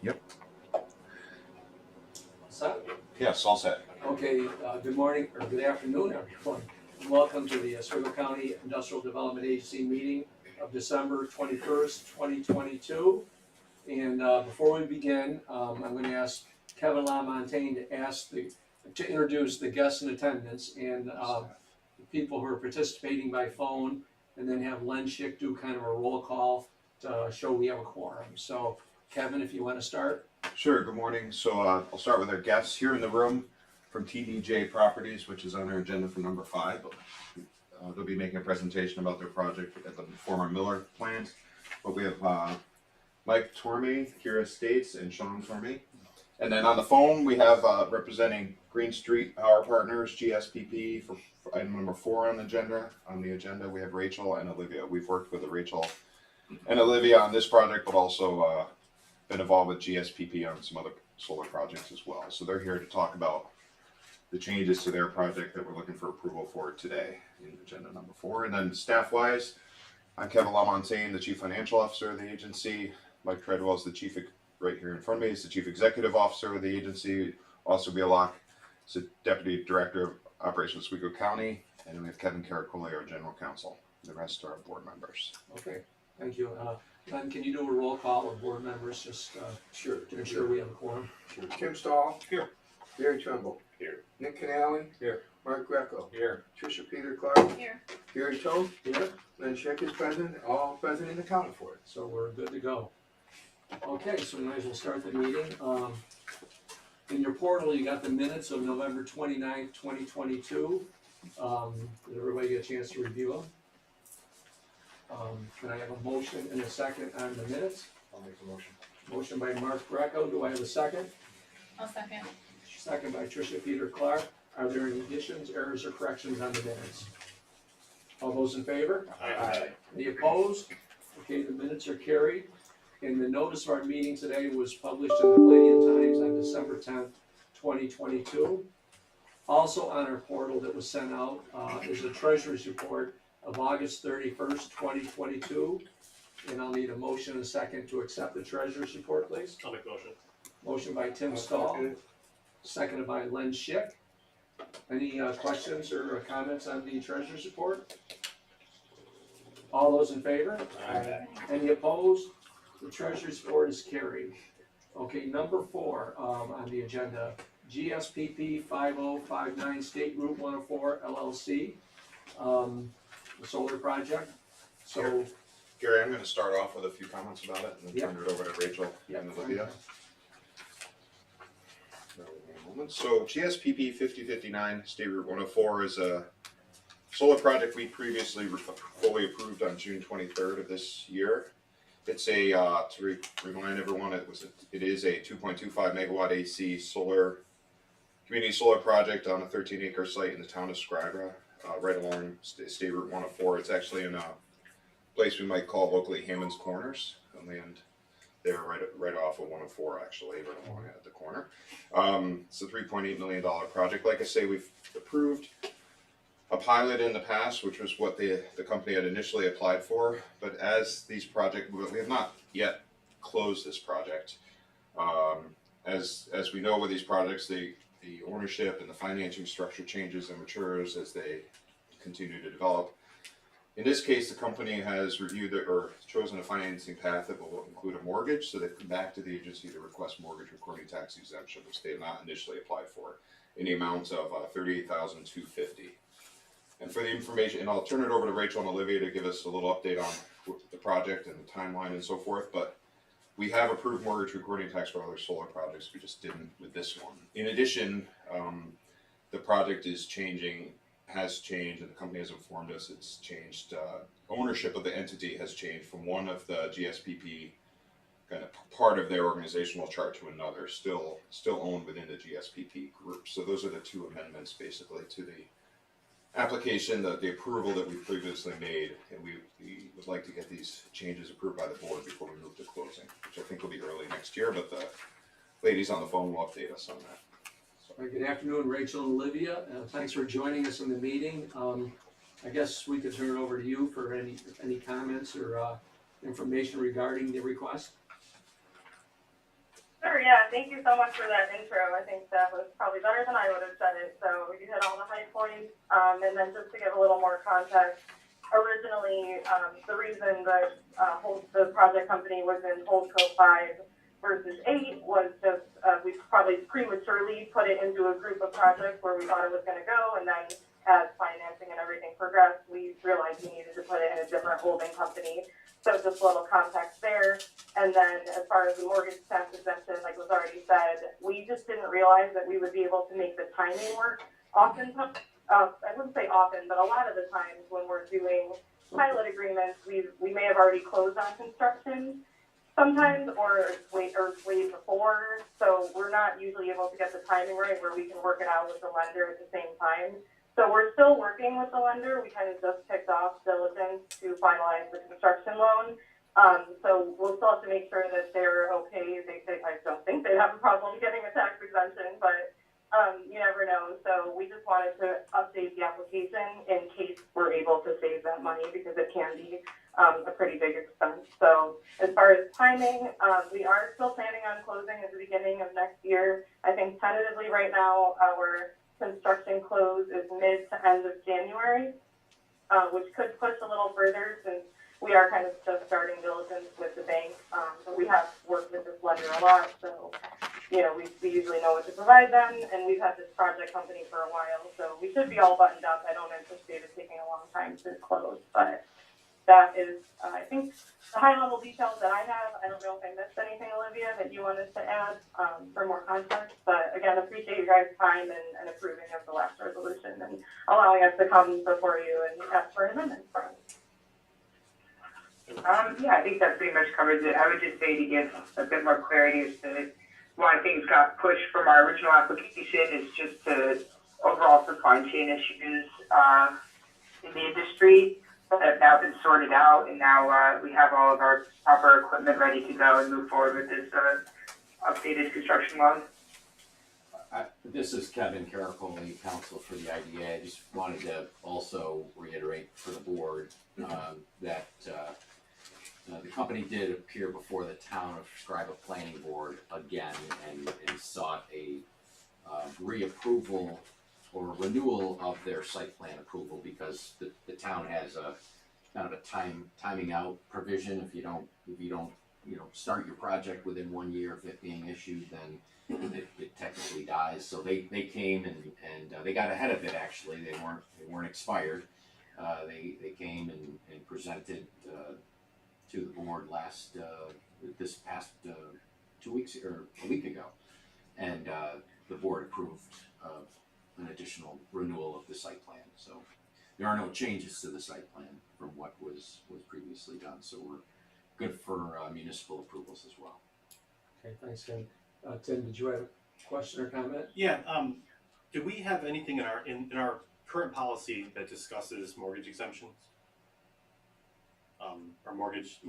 Yep. Set? Yes, all set. Okay, good morning, or good afternoon, everyone. Welcome to the Oswego County Industrial Development Agency meeting of December 21st, 2022. And before we begin, I'm going to ask Kevin LaMontagne to introduce the guests in attendance and the people who are participating by phone, and then have Len Schick do kind of a roll call to show we have a quorum. So Kevin, if you want to start. Sure, good morning. So I'll start with our guests here in the room from TDJ Properties, which is on our agenda for number 5. They'll be making a presentation about their project at the former Miller plant. But we have Mike Tormey, Kira States, and Sean Tormey. And then on the phone, we have representing Green Street Power Partners, GSPP, for item number 4 on the agenda. On the agenda, we have Rachel and Olivia. We've worked with Rachel and Olivia on this project, but also been involved with GSPP on some other solar projects as well. So they're here to talk about the changes to their project that we're looking for approval for today in agenda number 4. And then staff-wise, I'm Kevin LaMontagne, the Chief Financial Officer of the agency. Mike Treadwell is the Chief, right here in front of me, is the Chief Executive Officer of the agency. Also Bielak is the Deputy Director of Operations Oswego County. And then we have Kevin Caracoli, our General Counsel. The rest are board members. Okay, thank you. Len, can you do a roll call of board members just Sure. to ensure we have a quorum? Sure. Tim Stahl. Here. Gary Trumbull. Here. Nick Canale. Here. Mark Greco. Here. Tricia Peter Clark. Here. Gary Toth. Here, Len Schick is present. All present and accounted for. so we're good to go. Okay, so we might as well start the meeting. In your portal, you got the minutes of November 29th, 2022. Did everybody get a chance to review them? Can I have a motion and a second on the minutes? I'll make the motion. Motion by Mark Greco, do I have a second? I'll second. Second by Tricia Peter Clark. Are there any additions, errors, or corrections on the minutes? All those in favor? Aye. Any opposed? Okay, the minutes are carried. And the notice of our meeting today was published in the Palladium Times on December 10th, 2022. Also on our portal that was sent out is the Treasurer's Report of August 31st, 2022. And I'll need a motion and a second to accept the Treasurer's Report, please. I'll make the motion. Motion by Tim Stahl, seconded by Len Schick. Any questions or comments on the Treasurer's Report? All those in favor? Aye. Any opposed? The Treasurer's Report is carried. Okay, number 4 on the agenda, GSPP 5059 State Route 104 LLC, the solar project. So, Gary, I'm going to start off with a few comments about it and then turn it over to Rachel and Olivia. So GSPP 5059 State Route 104 is a solar project we previously fully approved on June 23rd of this year. It's a, to remind everyone, it is a 2.25 megawatt AC community solar project on a 13-acre site in the town of Scribra, right along State Route 104. It's actually in a place we might call locally Hammond's Corners, a land there right off of 104, actually, right along at the corner. It's a $3.8 million project. Like I say, we've approved a pilot in the past, which was what the company had initially applied for, but as these projects, we have not yet closed this project. As we know with these projects, the ownership and the financing structure changes and matures as they continue to develop. In this case, the company has reviewed or chosen a financing path that will include a mortgage, so they've come back to the agency to request mortgage recording tax exemption, which they have not initially applied for, in the amount of $38,250. And for the information, and I'll turn it over to Rachel and Olivia to give us a little update on the project and the timeline and so forth, but we have approved mortgage recording tax for other solar projects, we just didn't with this one. In addition, the project has changed, and the company has informed us it's changed. Ownership of the entity has changed from one of the GSPP kind of part of their organizational chart to another, still owned within the GSPP group. So those are the two amendments basically to the application, the approval that we previously made, and we would like to get these changes approved by the board before we move to closing, which I think will be early next year, but the ladies on the phone will update us on that. good afternoon, Rachel and Olivia. Thanks for joining us in the meeting. I guess we could turn it over to you for any comments or information regarding the request. Sure, yeah, thank you so much for that intro. I think that was probably better than I would have said it. So you hit all the high points. And then just to give a little more context, originally, the reason that the project company was in Holdco 5 versus 8 was just we probably prematurely put it into a group of projects where we thought it was going to go. And then as financing and everything progressed, we realized we needed to put it in a different holding company. So just a little context there. And then as far as the mortgage tax exemption, like was already said, we just didn't realize that we would be able to make the timing work. Often, I wouldn't say often, but a lot of the times when we're doing pilot agreements, we may have already closed on construction sometimes, or way before. So we're not usually able to get the timing right where we can work it out with the lender at the same time. So we're still working with the lender. We kind of just kicked off diligence to finalize the construction loan. So we'll still have to make sure that they're okay. I don't think they'd have a problem getting a tax exemption, but you never know. So we just wanted to update the application in case we're able to save that money because it can be a pretty big expense. So as far as timing, we are still planning on closing at the beginning of next year. I think tentatively right now our construction close is mid to end of January, which could push a little further since we are kind of just starting diligence with the bank. But we have worked with this lender a lot, so we usually know what to provide them, and we've had this project company for a while, so we should be all buttoned up. I don't anticipate it taking a long time to close, but that is, I think, the high-level details that I have. I don't know if I missed anything, Olivia, that you wanted to add for more context. But again, appreciate you guys' time and approving of the last resolution and allowing us to come before you and ask for an amendment from us. Yeah, I think that pretty much covers it. I would just say to give a bit more clarity as to why things got pushed from our original application is just to overall supply chain issues in the industry that have now been sorted out, and now we have all of our proper equipment ready to go and move forward with this updated construction loan. This is Kevin Caracoli, counsel for the IDA. I just wanted to also reiterate for the board that the company did appear before the town of Scriba Planning Board again and sought a reapproval or renewal of their site plan approval because the town has a kind of a timing out provision. If you don't start your project within 1 year of it being issued, then it technically dies. So they came and they got ahead of it. Actually, they weren't expired. They came and presented to the board this past 2 weeks or a week ago, and the board approved an additional renewal of the site plan. So there are no changes to the site plan from what was previously done. So we're good for municipal approvals as well. Okay, thanks, Tim. Tim, did you have a question or comment? Yeah, do we have anything in our current policy that discusses mortgage exemptions? Or mortgage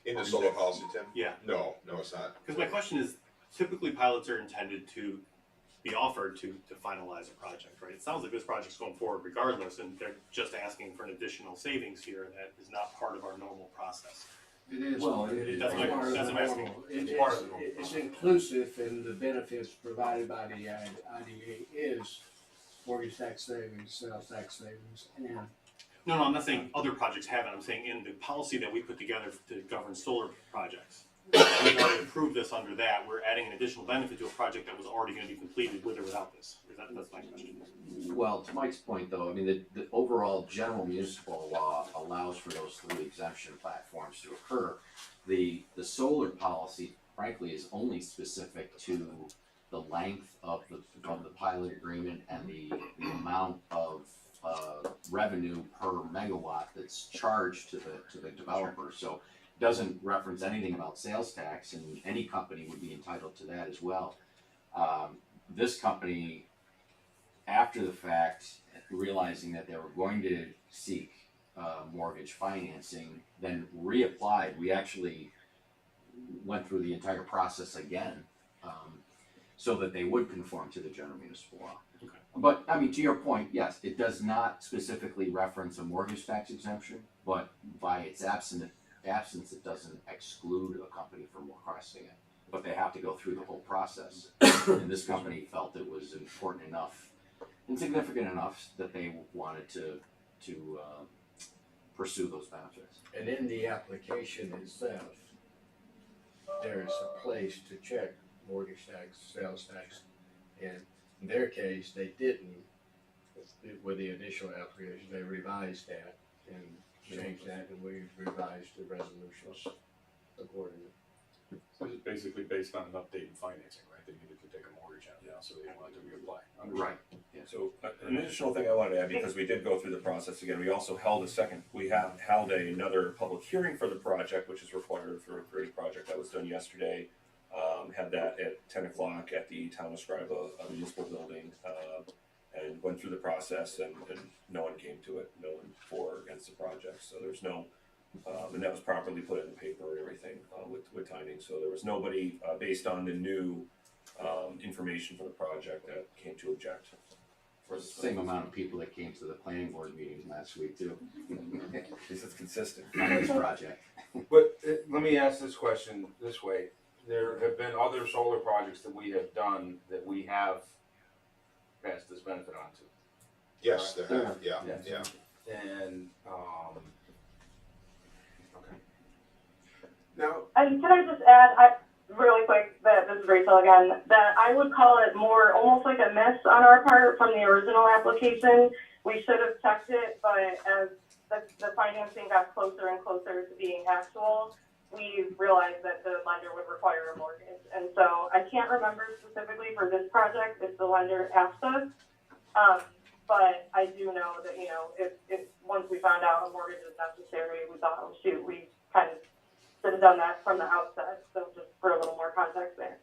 In the solar policy, Tim? Yeah. No, it's not. Because my question is, typically pilots are intended to be offered to finalize a project, right? It sounds like this project's going forward regardless, and they're just asking for an additional savings here that is not part of our normal process. It is. Well, that's my- part of that's the what I'm asking. normal- It's it part is- of the normal It's process. inclusive, and the benefits provided by the IDA is mortgage tax savings, sales tax savings, and No, I'm not saying other projects have it. I'm saying in the policy that we put together to govern solar projects, we've already approved this under that. We're adding an additional benefit to a project that was already going to be completed with or without this. That's my question. Well, to Mike's point though, I mean, the overall general municipal law allows for those 3 exemption platforms to occur. The solar policy, frankly, is only specific to the length of the pilot agreement and the amount of revenue per megawatt that's charged to the developer. So it doesn't reference anything about sales tax, and any company would be entitled to that as well. This company, after the fact, realizing that they were going to seek mortgage financing, then reapplied. We actually went through the entire process again, so that they would conform to the general municipal law. Okay. But, I mean, to your point, yes, it does not specifically reference a mortgage tax exemption, but by its absence, it doesn't exclude a company from requesting it. but they have to go through the whole process. And this company felt it was important enough and significant enough that they wanted to pursue those benefits. And in the application itself, there's a place to check mortgage tax, sales tax. And in their case, they didn't with the initial application. They revised that and changed that, and we revised the resolutions accordingly. So it's basically based on an update in financing, right? They needed to take a mortgage out now, so they wanted to reapply. Right. So an additional thing I wanted to add, because we did go through the process again, we also held another public hearing for the project, which is required for any project. That was done yesterday. Had that at 10 o'clock at the Town of Scriba Municipal Building, and went through the process, and no one came to it, no one for or against the project. So there's no, and that was properly put in the paper and everything with timing. So there was nobody, based on the new information for the project, that came to object. For the same amount of people that came to the planning board meeting last week too. At least it's consistent. On this project. But let me ask this question this way. There have been other solar projects that we have done that we have passed this benefit on to. Yes, there have, yeah, Yeah. yeah. And, okay. And can I just add, really quick, that this is Rachel again, that I would call it more almost like a miss on our part from the original application. We should have checked it, but as the financing got closer and closer to being actual, we realized that the lender would require a mortgage. And so I can't remember specifically for this project if the lender asked us, but I do know that, you know, if once we found out a mortgage is necessary, we thought, oh shoot, we kind of should have done that from the outset. So just for a little more context there.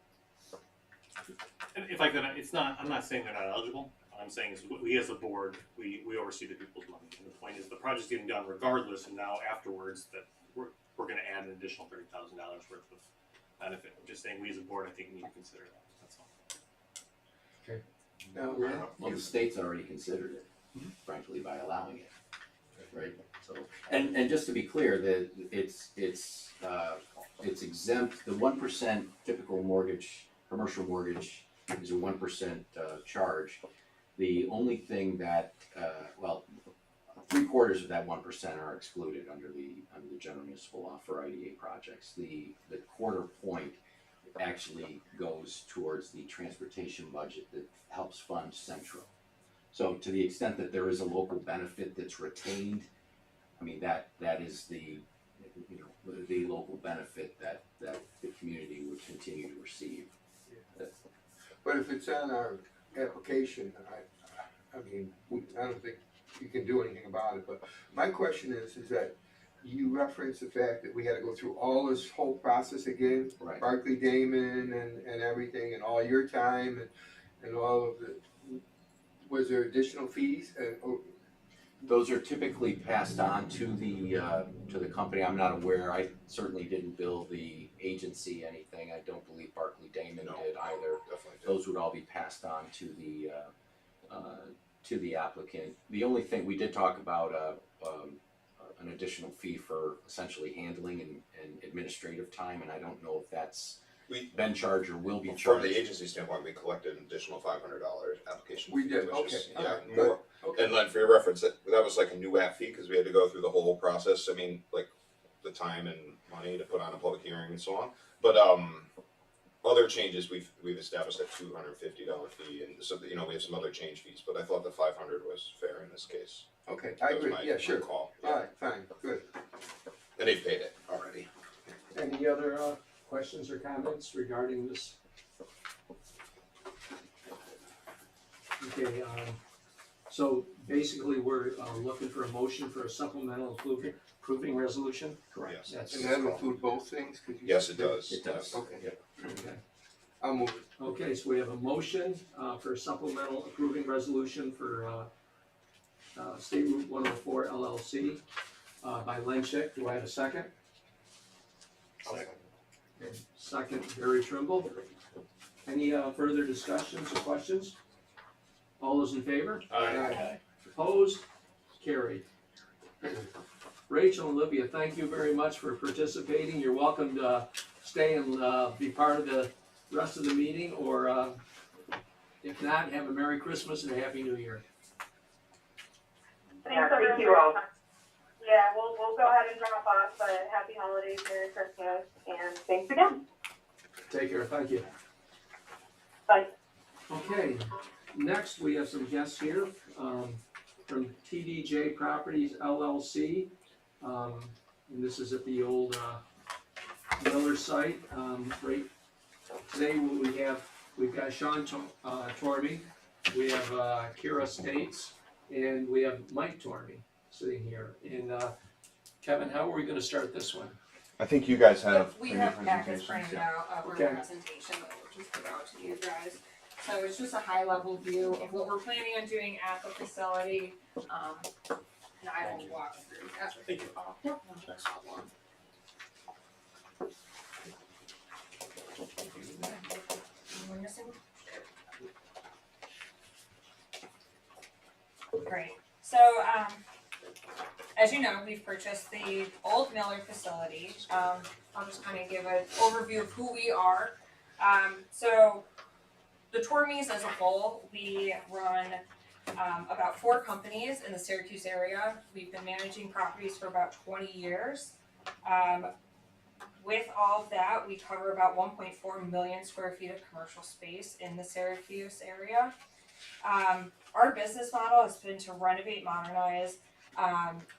And if I could, I'm not saying they're not eligible. What I'm saying is we as a board, we oversee the people's money. And the point is the project's getting done regardless, and now afterwards that we're gonna add an additional $30,000 worth of benefit. I'm just saying we as a board, I think, need to consider that, that's all. Now, Well, the state's already considered it, frankly, by allowing it, right? So, and just to be clear, that it's exempt. The 1% typical mortgage, commercial mortgage, is a 1% charge. The only thing that, well, 3/4 of that 1% are excluded under the general municipal law for IDA projects. The quarter point actually goes towards the transportation budget that helps fund Central. So to the extent that there is a local benefit that's retained, I mean, that is the local benefit that the community would continue to receive. But if it's on our application, I mean, I don't think you can do anything about it, but my question is that you referenced the fact that we had to go through all this whole process again, Right. Barclay Damon and everything, and all your time and all of the, was there additional fees? Those are typically passed on to the company. I'm not aware. I certainly didn't bill the agency anything. I don't believe Barclay Damon did either. Definitely did. Those would all be passed on to the applicant. The only thing we did talk about an additional fee for essentially handling and administrative time, and I don't know if that's been charged or will be From charged. the agency standpoint, we collected an additional $500 application. We fee, did, which is, okay, yeah, alright, more. Okay. And then for your reference, that was like a new app fee, because we had to go through the whole process. I mean, like the time and money to put on a public hearing and so on. But other changes we've established a $250 fee, and so we have some other change fees. But I thought the 500 was fair in this case. Okay, That I was agree, my- yeah, my sure. call. Yeah. All right, fine, good. And they paid it already. Any other questions or comments regarding this? Okay, so basically we're looking for a motion for a supplemental approving resolution? Correct. That's, And that include both things? 'Cause you Yes, said it does. It does. Okay. Yep. okay. I'll move. Okay, so we have a motion for supplemental approving resolution for State Route 104 LLC by Lenchick. Do I have a second? Second. Okay, second, Barry Trimble. Any further discussions or questions? All those in favor? Aye. Opposed? Carried. Rachel and Olivia, thank you very much for participating. You're welcome to stay and, be part of the rest of the meeting, or, if not, have a Merry Christmas and a Happy New Year. Thanks, Yeah, thank everyone. you all. Yeah, we'll go ahead and drop off, but happy holidays, Merry Christmas, and thanks again. Take care, thank you. Bye. Okay, next we have some guests here, from TDJ Properties LLC. And this is at the old, Miller site, right. Today we've got Sean Torby, we have, Kira States, and we have Mike Torby sitting here. And, Kevin, how are we gonna start this one? I think you guys have. We your have packets presentations, printed yeah. out of our Okay. presentation that we'll just put out to you guys. So it's just a high level view of what we're planning on doing at the facility. And I will walk through that. Thank you. Yep, no problem. Anyone missing? Great. So, as you know, we've purchased the old Miller facility. I'll just kind of give an overview of who we are. So, the Tormies as a whole, we run about 4 companies in the Syracuse area. We've been managing properties for about 20 years. With all of that, we cover about 1.4 million square feet of commercial space in the Syracuse area. Our business model has been to renovate, modernize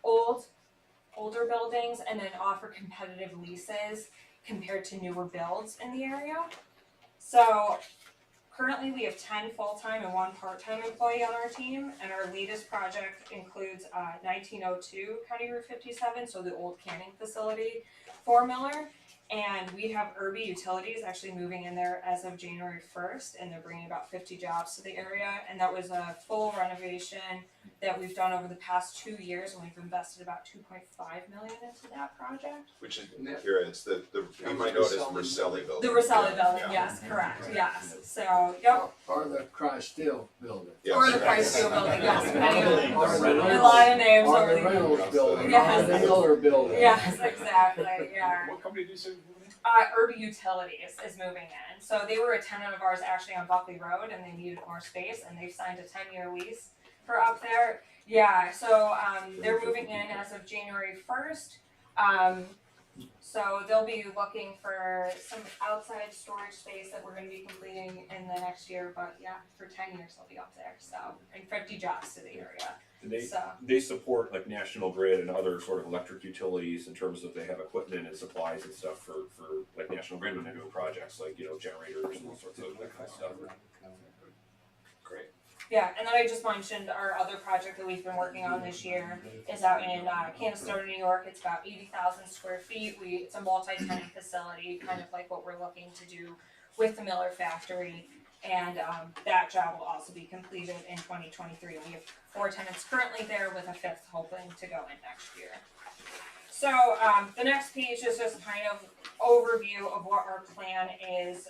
older buildings and then offer competitive leases compared to newer builds in the area. So currently we have 10 full-time and 1 part-time employee on our team, and our latest project includes 1902 County Route 57, so the old canning facility for Miller. And we have Irby Utilities actually moving in there as of January 1st, and they're bringing about 50 jobs to the area. And that was a full renovation that we've done over the past 2 years, and we've invested about $2.5 million into that project. Which is, Kira, it's the, you might notice Rosselli building. The Rosselli Yeah, building, yeah. yes, correct, yes. So, yep. Or the Cross Steel building. Yes. Or the Price Steel building, yes, depending on, Or a lot of names Or over the the Reynolds building, or Yes. the Miller building. Yes, exactly, yeah. What company do you say was moving in? Irby Utilities is moving in. So they were a tenant of ours actually on Buckley Road, and they needed more space, and they've signed a 10-year lease for up there. Yeah, so they're moving in as of January 1st. So they'll be looking for some outside storage space that we're going to be completing in the next year. But yeah, for 10 years they'll be up there. So, and 50 jobs to the area. They support like National Grid and other sort of electric utilities in terms of they have equipment and supplies and stuff for like National Grid when they're doing projects like, you know, generators and all sorts of that kind of stuff. Great. Yeah, and then I just mentioned our other project that we've been working on this year is out in Canastota, New York. It's about 80,000 square feet. It's a multi-tenant facility, kind of like what we're looking to do with the Miller factory. And that job will also be completed in 2023. We have 4 tenants currently there with a 5th hoping to go in next year. So the next page is just kind of overview of what our plan is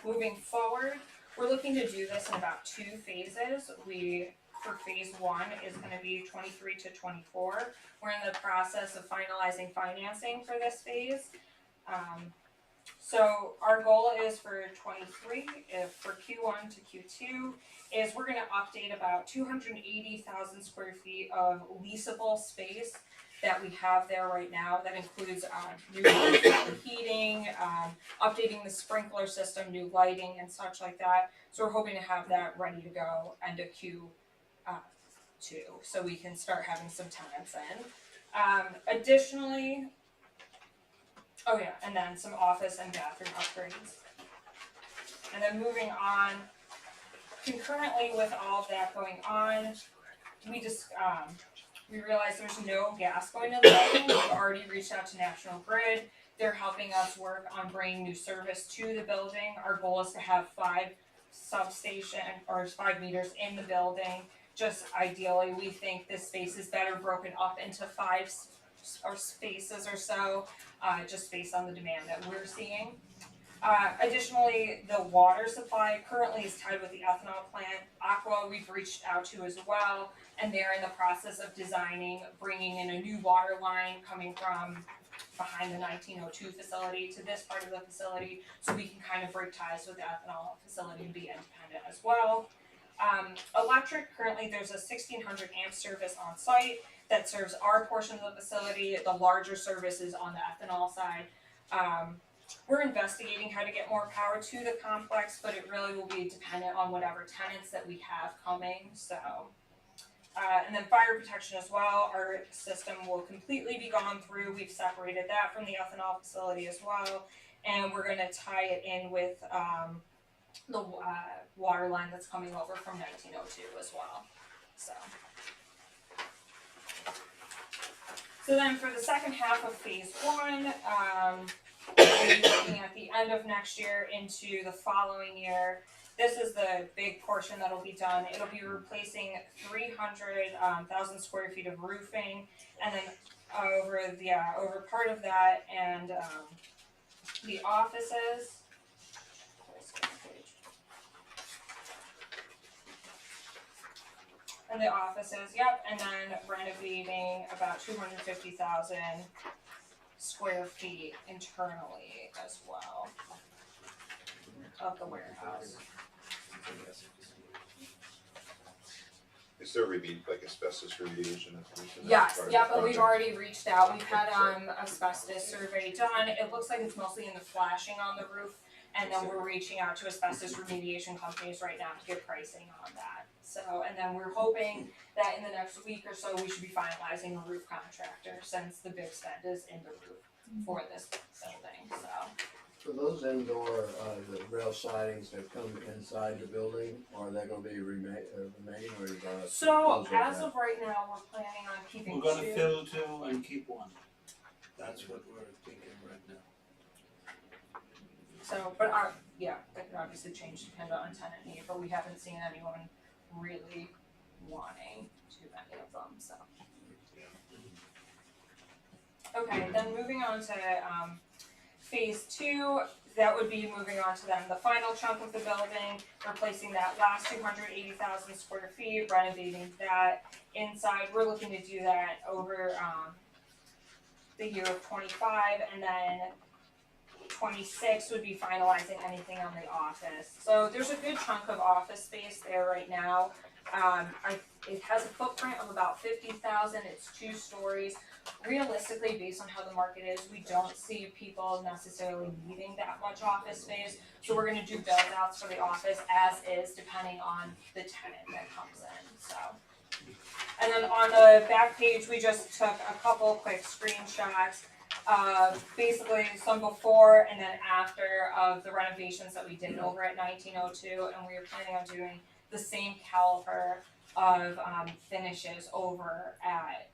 moving forward. We're looking to do this in about 2 phases. For phase 1 is going to be 23 to 24. We're in the process of finalizing financing for this phase. So our goal is for 23, for Q1 to Q2, is we're going to update about 280,000 square feet of leasable space that we have there right now. That includes new heating, updating the sprinkler system, new lighting, and such like that. So we're hoping to have that ready to go end of Q2, so we can start having some tenants in. Additionally, oh yeah, and then some office and bathroom upgrades. And then moving on, concurrently with all of that going on, we realized there's no gas going to the building. We've already reached out to National Grid. They're helping us work on bringing new service to the building. Our goal is to have 5 substation or 5 meters in the building. Just ideally, we think this space is better broken up into 5 or spaces or so, just based on the demand that we're seeing. Additionally, the water supply currently is tied with the ethanol plant. Aqua we've reached out to as well, and they're in the process of bringing in a new water line coming from behind the 1902 facility to this part of the facility, so we can kind of break ties with the ethanol facility and be independent as well. Electric, currently there's a 1600 amp service on site that serves our portion of the facility. The larger service is on the ethanol side. We're investigating how to get more power to the complex, but it really will be dependent on whatever tenants that we have coming, so. And then fire protection as well, our system will completely be gone through. We've separated that from the ethanol facility as well, and we're gonna tie it in with, the water line that's coming over from 1902 as well, so. So then for the second half of phase one, we're looking at the end of next year into the following year. This is the big portion that'll be done. It'll be replacing 300,000 square feet of roofing, and then over part of that and the offices. And the offices, yep, and then renovating about 250,000 square feet internally as well of the warehouse. Is there like asbestos remediation? Yes, yeah, but we've already reached out. We've had asbestos survey done. It looks like it's mostly in the flashing on the roof, and then we're reaching out to asbestos remediation companies right now to get pricing on that. So, and then we're hoping that in the next week or so, we should be finalizing a roof contractor, since the big spend is in the roof for this building, so. So those indoor, the rail sidings that come inside the building, are they gonna be remain, or are you gonna? So, close those as down? of right now, we're planning on keeping We're gonna two. fill two and keep one. That's what we're thinking right now. So, but that could obviously change depending on tenant need, but we haven't seen anyone really wanting to do any of them, so. Okay, then moving on to, phase two, that would be moving on to then the final chunk of the building, replacing that last 280,000 square feet, renovating that inside. We're looking to do that over, the year of 25, and then 26 would be finalizing anything on the office. So there's a good chunk of office space there right now. It has a footprint of about 50,000, it's 2 stories. Realistically, based on how the market is, we don't see people necessarily needing that much office space. So we're gonna do build outs for the office as is, depending on the tenant that comes in, so. And then on the back page, we just took a couple quick screenshots. Basically some before and then after of the renovations that we did over at 1902, and we are planning on doing the same caliber of finishes over at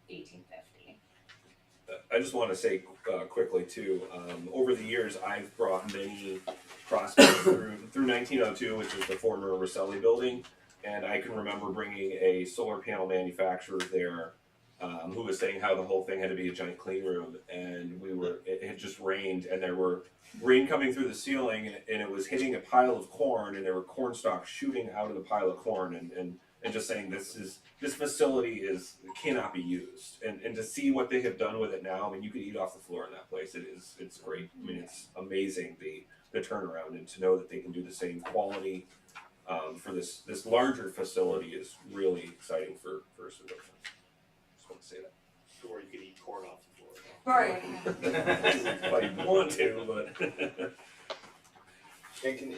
1850. I just want to say quickly too, over the years, I've brought many prospects through 1902, which is the former Rosselli building, and I can remember bringing a solar panel manufacturer there who was saying how the whole thing had to be a giant clean room, and it had just rained, and there were rain coming through the ceiling, and it was hitting a pile of corn, and there were corn stalks shooting out of the pile of corn, and just saying this facility cannot be used, and to see what they have done with it now, I mean, you could eat off the floor in that place. It's great. I mean, it's amazing the turnaround, and to know that they can do the same quality for this larger facility is really exciting for Oswego. Just want to say that. Or you could eat corn off the floor. Right. Well, you want to, but And can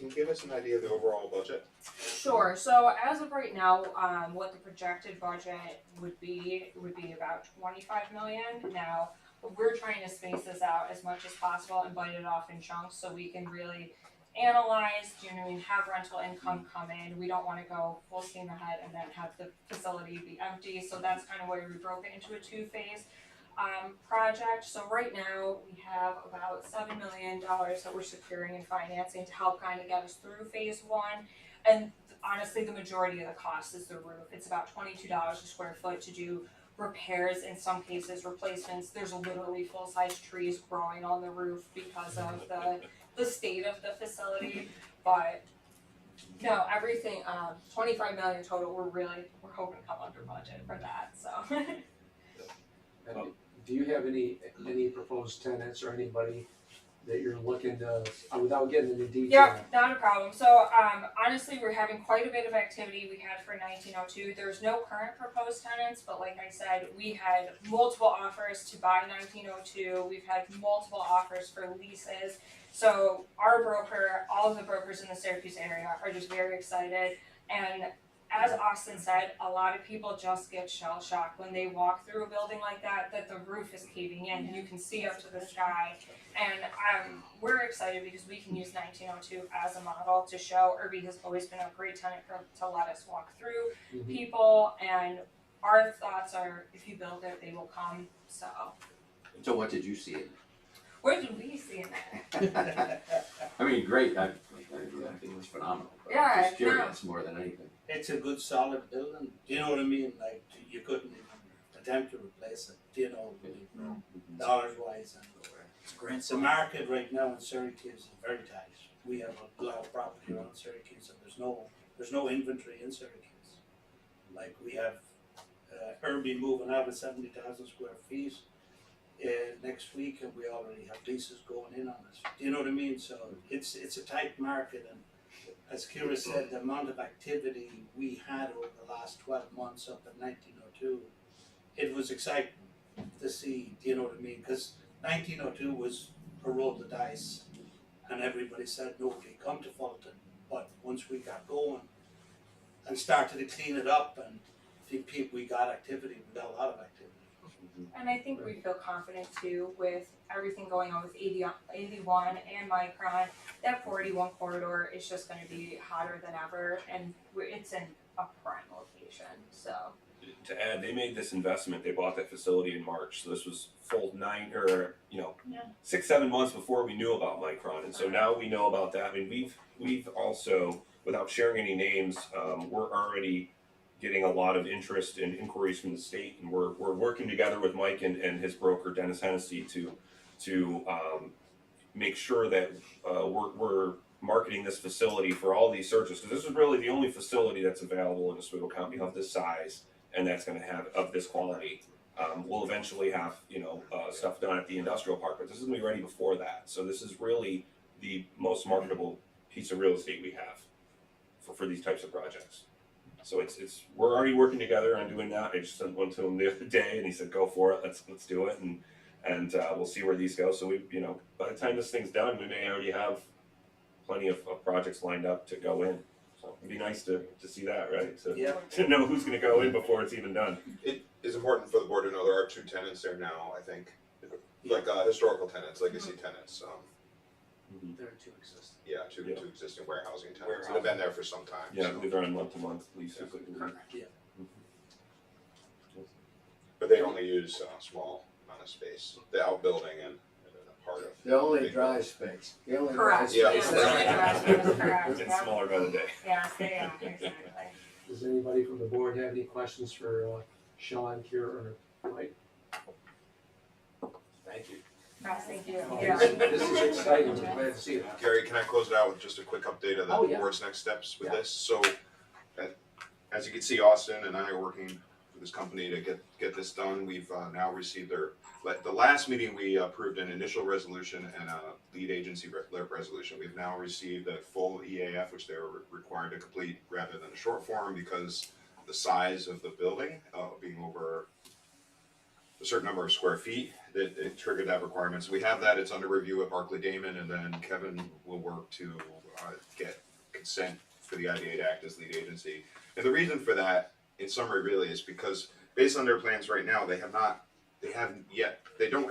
you give us an idea of the overall budget? Sure, so as of right now, what the projected budget would be about 25 million. Now, we're trying to space this out as much as possible and bite it off in chunks so we can really analyze, have rental income come in. We don't wanna go full steam ahead and then have the facility be empty, so that's kind of why we broke it into a 2-phase project. So right now, we have about $7 million that we're securing in financing to help kind of get us through phase one. And honestly, the majority of the cost is the roof. It's about $22 a square foot to do repairs, in some cases replacements. There's literally full-size trees growing on the roof because of the state of the facility. But no, everything, 25 million total, we're hoping to come under budget for that, so. do you have any proposed tenants or anybody that you're looking to, without getting into detail? Yeah, not a problem. So, honestly, we're having quite a bit of activity we had for 1902. There's no current proposed tenants, but like I said, we had multiple offers to buy 1902. We've had multiple offers for leases. So our broker, all of the brokers in the Syracuse area are just very excited. And as Austin said, a lot of people just get shell shocked when they walk through a building like that the roof is caving in. You can see up to the sky. And we're excited because we can use 1902 as a model to show. Irby has always been a great tenant to let us walk through people. And our thoughts are, if you build it, they will come. So what did you see in what did we see in there? I mean, great, I think it was phenomenal, but Yeah, I'm just curious more than anything. It's a good solid building, do you know what I mean? Like, you couldn't even attempt to replace it, do you know, dollars wise and It's a great the market right now in Syracuse is very tight. We have a lot of property around Syracuse and there's no inventory in Syracuse. Like we have Irby moving out of 70,000 square feet next week, and we already have leases going in on it. Do you know what I mean? So it's a tight market, and as Kira said, the amount of activity we had over the last 12 months up at 1902, it was exciting to see. Do you know what I mean? Because 1902 was a roll of the dice, and everybody said nobody come to Fulton. But once we got going and started to clean it up, and we got activity, we got a lot of activity. And I think we feel confident too with everything going on with 81 and Micron. That 481 corridor is just going to be hotter than ever, and it's in a prime location. So To add, they made this investment, they bought that facility in March, so this was full 6-7 months before we knew about Micron, and so now we know about that. I mean, we've also, without sharing any names, we're already getting a lot of interest and inquiries from the state, and we're working together with Mike and his broker Dennis Hennessy to make sure that we're marketing this facility for all these searches, because this is really the only facility that's available in Oswego County of this size and that's going to have of this quality. We'll eventually have stuff done at the industrial park, but this is going to be ready before that. So this is really the most marketable piece of real estate we have for these types of projects. So we're already working together on doing that. I just sent one to him the other day, and he said, "Go for it. Let's do it." And we'll see where these go. So we, by the time this thing's done, we may already have plenty of projects lined up to go in. So it'd be nice to see that, right? To know who's going to go in before it's even done. It is important for the board to know there are 2 tenants there now, I think, like historical tenants, legacy tenants. There are two existing. Yeah, two existing warehousing tenants that have been there for some time. Yeah, so. they're on month-to-month leases. Yeah. But they only use a small amount of space, the outbuilding and a part of. The only dry space, the only dry correct. space. Yeah. Yes, that's correct. It's Yep. smaller by the day. Yes, they are exactly. Does anybody from the board have any questions for Sean, Kira, or Mike? Thank you. Yes, thank you. This is exciting, I'm glad to see it. Gary, can I close it out with just a quick update of the Oh, yeah. board's next steps with Yeah. this? So, as you can see, Austin and I are working for this company to get this done. We've now received the last meeting we approved an initial resolution and a lead agency resolution. We've now received a full EAF, which they were required to complete rather than a short form because the size of the building being over a certain number of square feet, that it triggered that requirement. So we have that, it's under review at Barclay Damon, and then Kevin will work to get consent for the IDA to act as lead agency. And the reason for that, in summary really, is because based on their plans right now, they don't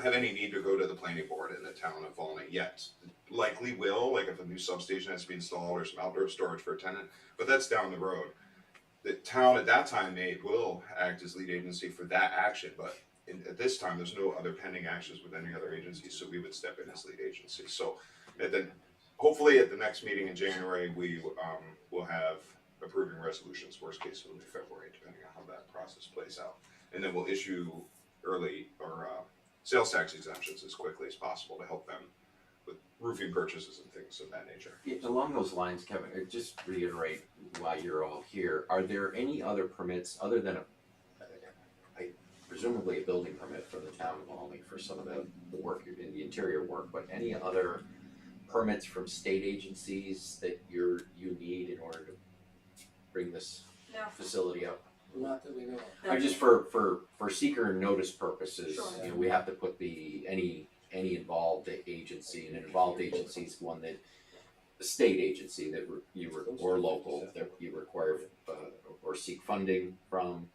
have any need to go to the planning board in the town of Volney yet. Likely will, like if a new substation has to be installed or some outdoor storage for a tenant, but that's down the road. The town at that time will act as lead agency for that action, but at this time, there's no other pending actions with any other agencies, so we would step in as lead agency. So, hopefully at the next meeting in January, we will have approving resolutions. Worst case, it'll be February, depending on how that process plays out. And then we'll issue early or sales tax exemptions as quickly as possible to help them with roofing purchases and things of that nature. Along those lines, Kevin, just reiterate why you're all here. Are there any other permits other than I presumably a building permit from the town of Walney for some of the work, in the interior work, but any other permits from state agencies that you need in order to bring this No. facility up? Not that we know of. Or just for seeker notice purposes, Sure. you know, we have to put any involved agency, and an involved agency is one that, a state agency that or local, that you require, or seek funding from,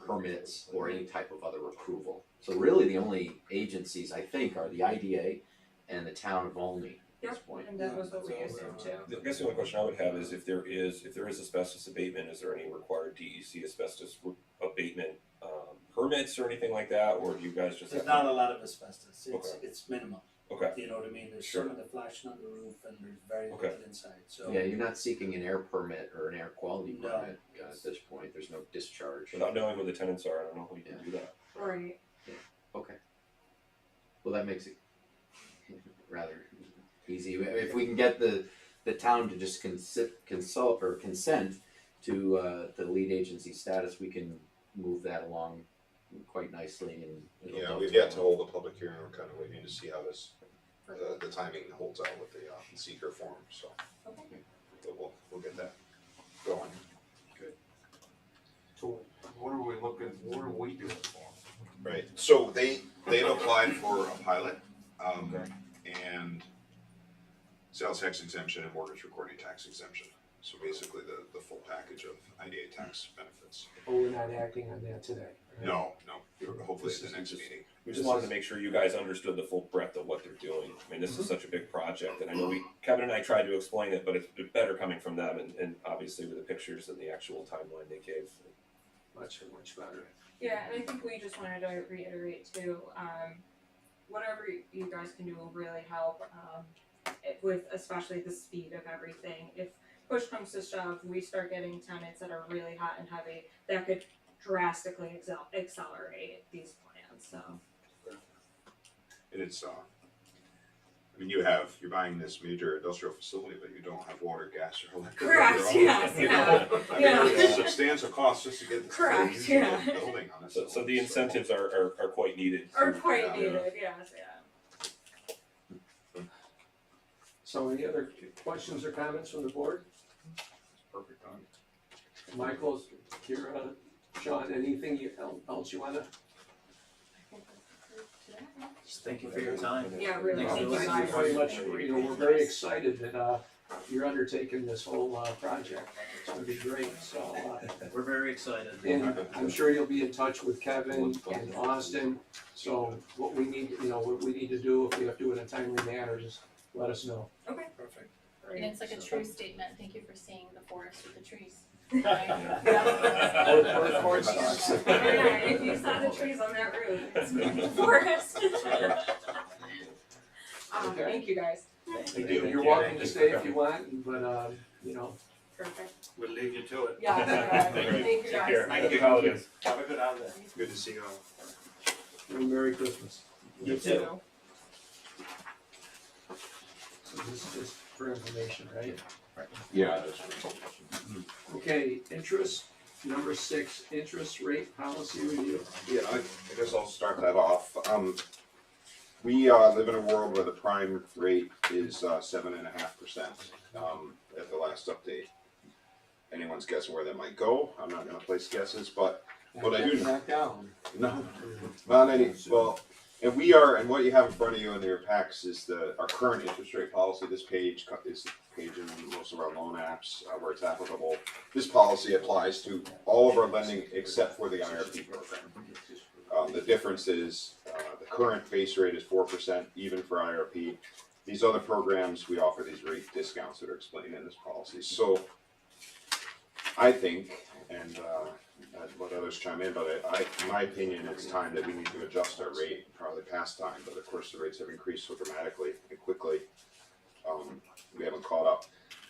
permits, or any type of other approval. So really, the only agencies, I think, are the IDA and the town of Olney at this point. And that was what we assumed too. I guess the only question I would have is if there is asbestos abatement, is there any required DEC asbestos abatement permits or anything like that, or do you guys just There's have not a lot of asbestos, Okay. it's minimal, Okay, you know what I mean, there's Sure. some of the flashing on the roof and there's very Okay. little inside, so. Yeah, you're not seeking an air permit or an air quality No. permit at this point. There's no discharge. without knowing who the tenants are, I don't know how you can do that. Right. Okay. Well, that makes it rather easy. If we can get the town to just consult or consent to the lead agency status, we can move that along quite nicely, and it'll Yeah, go we've to- yet to hold a public hearing, we're kind of waiting to see how this, the timing holds out with the seeker form, so. Okay. But we'll get that going. So what are we doing for? Right, so they've applied for a pilot, and sales tax exemption and mortgage recording tax exemption. So basically the full package of IDA tax benefits. But we're not acting on that today, right? No, hopefully at the next meeting. We just wanted to make sure you guys understood the full breadth of what they're doing. I mean, this is such a big project, and I know Kevin and I tried to explain it, but it's better coming from them, and obviously with the pictures and the actual timeline they gave. Much better. Yeah, and I think we just wanted to reiterate too, whatever you guys can do will really help, with especially the speed of everything. If push comes to shove, we start getting tenants that are really hot and heavy, that could drastically accelerate these plans, so. And it's, I mean, you're buying this major industrial facility, but you don't have water, gas, or electric. Correct, yes, yeah, I mean, yeah. it's a substantial cost just to get this Correct, usable yeah. building on its own. So the incentives are quite needed. Or quite Yeah. needed, yes, yeah. So any other questions or comments from the board? Perfect time. Michael, Kira, Sean, anything else you wanna? Just thank you for your time. Yeah, really, Thanks thank for you Thank you very much, guys. we're very excited that, you're undertaking this whole, project. It's gonna be great, so, We're very excited. and I'm sure you'll be in touch with Kevin and Austin. So what we need to do, if we have to do it in a timely manner, just let us know. Okay, Perfect. great. And it's like a true statement, thank you for seeing the forest with the trees. Or corn stalks. Yeah, if you saw the trees on that roof, it's the forest. Okay. Thank you guys. You're welcome to stay if you want, but, Perfect. We'll leave you to it. Yeah, thank you guys. Happy holidays. Have a good holiday. Good to see you all. and Merry Christmas. You too. So this is just for information, right? Yeah. Okay, number 6, interest rate policy review. Yeah, I guess I'll start that off. We live in a world where the prime rate is 7.5%. At the last update, anyone's guessing where that might go. I'm not going to place guesses, but what I do know. Back down. No, not any. Well, and what you have in front of you in your packs is our current interest rate policy. This page is the page in most of our loan apps where it's applicable. This policy applies to all of our lending except for the IRP program. The difference is the current base rate is 4%, even for IRP. These other programs, we offer these rate discounts that are explained in this policy. So I think, and I'd let others chime in, but in my opinion, it's time that we need to adjust our rate, probably past time, but of course the rates have increased so dramatically and quickly. We haven't caught up.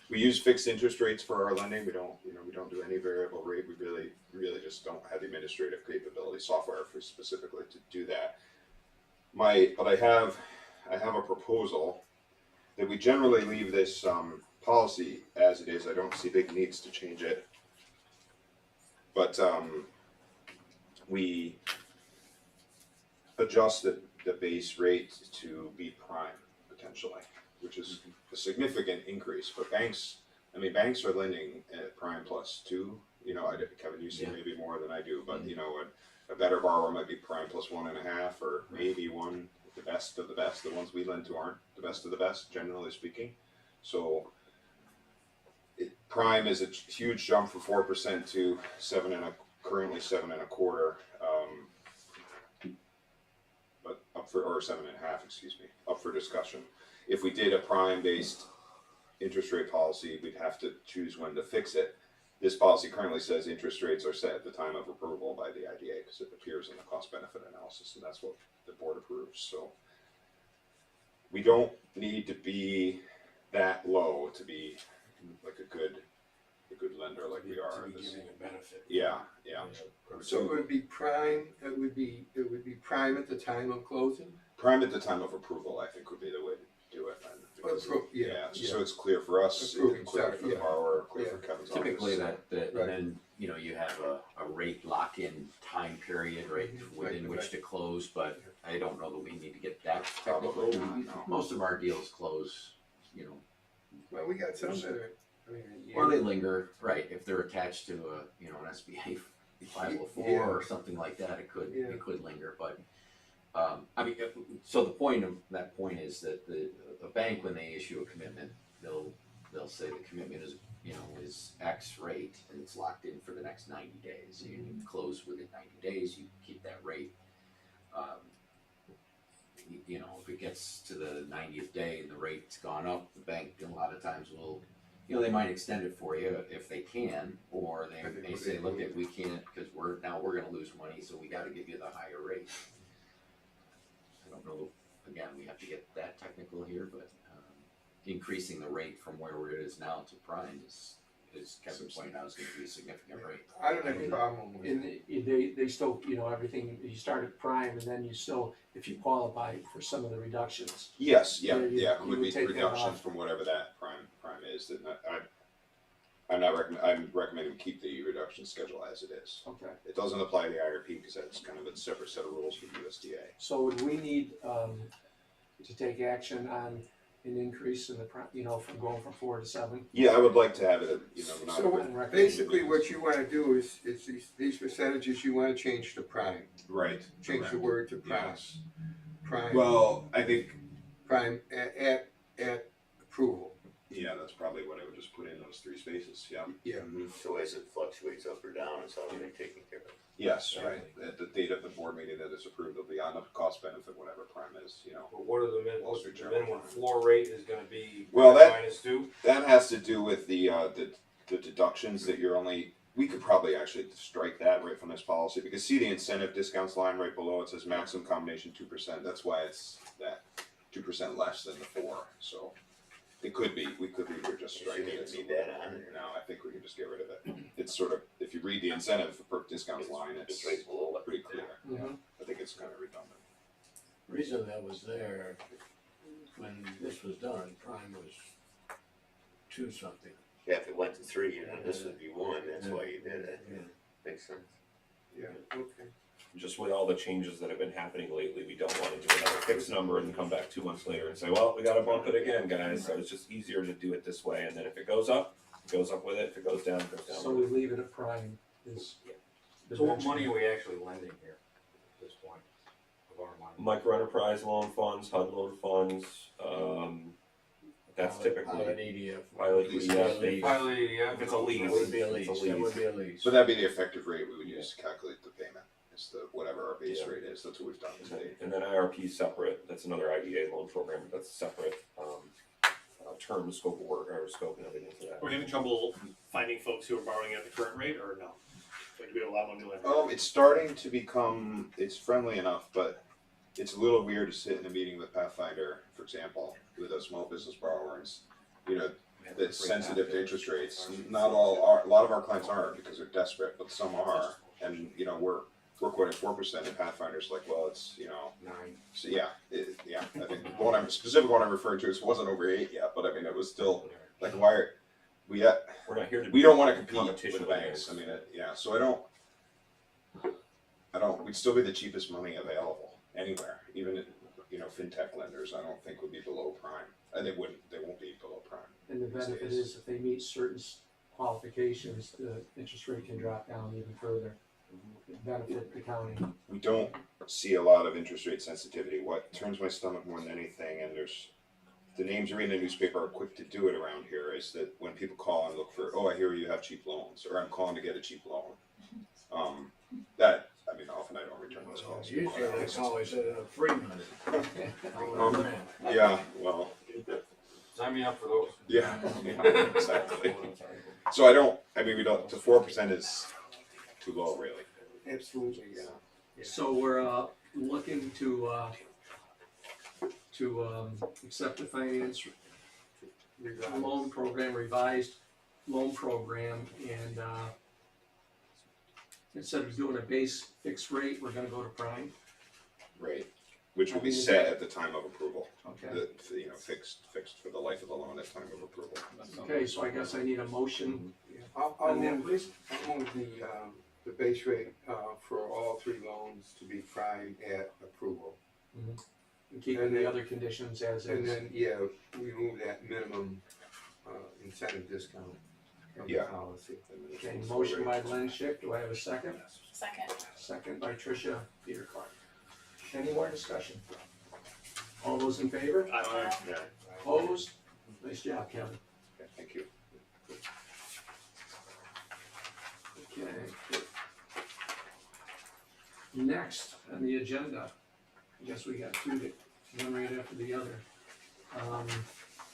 We use fixed interest rates for our lending. We don't do any variable rate. We really just don't have the administrative capability software for specifically to do that. But I have a proposal that we generally leave this policy as it is. I don't see big needs to change it. But we adjust the base rate to be prime potentially, which is a significant increase, but banks are lending at prime plus 2, you know, Kevin, you see Yeah. maybe more than I do, but you know, a better borrower might be prime plus 1.5, or maybe one, the best of the best. The ones we lend to aren't the best of the best, generally speaking. So prime is a huge jump from 4% to currently 7.25, but up for, or 7.5, excuse me, up for discussion. If we did a prime based interest rate policy, we'd have to choose when to fix it. This policy currently says interest rates are set at the time of approval by the IDA, because it appears in the cost benefit analysis, and that's what the board approves. So we don't need to be that low to be like a good lender like we are. To be giving a benefit. Yeah. So it would be prime, it would be prime at the time of closing? Prime at the time of approval, I think, would be the way to do it. Then, because, so it's clear for us, Approving, clear sorry, for the yeah. borrower, clear for Kevin's Typically office. that Right. and then, you know, you have a rate lock-in time period, right, within which to close, but I don't know that we need to get that technical. Probably not, no. Most of our deals close, you know, Well, we got some that are, I mean, or they linger, right, if they're attached to a, you know, an SBA 504 Yeah. or something like that, it could linger, but I mean, so the point of that point is that a bank, when they issue a commitment, they'll say the commitment is, you know, is X rate and it's locked in for the next 90 days. You close within 90 days, you keep that rate. You know, if it gets to the 90th day and the rate's gone up, the bank a lot of times will, you know, they might extend it for you if they can, or they may say, look, if we can't, because we're gonna lose money, so we gotta give you the higher rate. I don't know, again, we have to get that technical here, but increasing the rate from where it is now to prime is Kevin pointed out, is gonna be a significant rate. I don't have a problem with it. And they still, you know, everything, you start at prime and then you still, if you qualify for some of the reductions. Yes, you it would would be take that reductions off. from whatever that prime is. That I'm recommending we keep the reduction schedule as it is. Okay, It doesn't apply to the IRP because that's kind of a separate set of rules with USDA. so would we need, to take action on an increase in the you know, from going from 4 to 7? Yeah, I would like to have it, you know, not. So basically what you wanna do is these percentages you wanna change to prime. Right. Change the word to prime. Yes. Prime, Well, I think, prime at approval. yeah, that's probably what I would just put in those 3 spaces, yeah. Yeah. Mhm. So as it fluctuates up or down, it's already taken care of. Yes, right. At the date of the board meeting that is approved, it'll be on the cost benefit, whatever prime is, you know. But what are Wall what's Street the Journal. minimum floor rate is gonna be Well, that- -2? That has to do with the deductions that you're only, we could probably actually strike that right from this policy, because see the incentive discounts line right below, it says maximum combination 2%, that's why it's that 2% less than the 4, so. It could be, we could just strike it. Shouldn't even be that on there. No, I think we can just get rid of it. It's sort of, if you read the incentive per discounts line, it's right below it. pretty clear. Mhm. I think it's kind of redundant. Reason that was there, when this was done, prime was 2 something. Yeah, if it went to 3, you know, this would be 1, that's why you did it. Yeah. Makes sense. Yeah, okay. Just with all the changes that have been happening lately, we don't wanna do another fixed number and then come back 2 months later and say, well, we gotta bump it again, guys. So it's just easier to do it this way, and then if it goes up with it, if it goes down, it goes down. So we leave it at prime is. the So what benchmark. money are we actually lending here at this point of our money? Micro enterprise loan funds, HUD loan funds, that's typically Pilot EDF. pilot EDF, they, Pilot EDF? if it's a lease. That would be a It's lease, a that would lease. be a lease. But that'd be the effective rate we would use to calculate the payment. It's the, whatever our base rate is, that's what we've done today. And then IRP is separate, that's another IDA loan program, but that's a separate, term, scope of work, or scope and everything for that. Are we having trouble finding folks who are borrowing at the current rate, or no? Like, do we have a lot more new lenders? It's starting to become, it's friendly enough, but it's a little weird to sit in a meeting with Pathfinder, for example, with a small business borrower, and, you know, that's sensitive to interest rates. Not all are, a lot of our clients aren't because they're desperate, but some are, and, you know, we're quoting 4%, and Pathfinder's like, well, it's, you know, 9. so yeah, I think the one I'm referring to is wasn't over 8 yet, but I mean, it was still, like, why are, We're not here to. we don't wanna compete competition with the banks, I mean, yeah, so I don't, we'd still be the cheapest money available. anywhere, even, you know, fintech lenders, I don't think would be below prime. They won't be below prime. And the benefit is if they meet certain qualifications, the interest rate can drop down even further. Benefit the county. We don't see a lot of interest rate sensitivity. What turns my stomach more than anything, and the names you read in the newspaper are quick to do it around here, is that when people call and look for, oh, I hear you have cheap loans, or I'm calling to get a cheap loan. I mean, often I don't return those calls. Usually they always set it up free money. Yeah, well, Sign me up for those. yeah, exactly. So we don't, the 4% is too low, really. Absolutely, yeah. So we're looking to accept the finance loan program, revised loan program, and instead of doing a base fixed rate, we're gonna go to prime. Right, which will be set at the time of approval. Okay. You know, fixed for the life of the loan at time of approval. Okay, so I guess I need a motion I'll on that, move, please. I'll move the base rate, for all three loans to be prime at approval. And keeping the other conditions as And is. then, yeah, we move that minimum, incentive discount of the Yeah. policy. Okay, motion by Len Schick, do I have a second? Second. Second by Tricia Peter Clark. Any more discussion? All those in favor? Yeah, Opposed? Nice job, Kevin. okay, thank you. Okay. Next on the agenda, I guess we got two, one right after the other.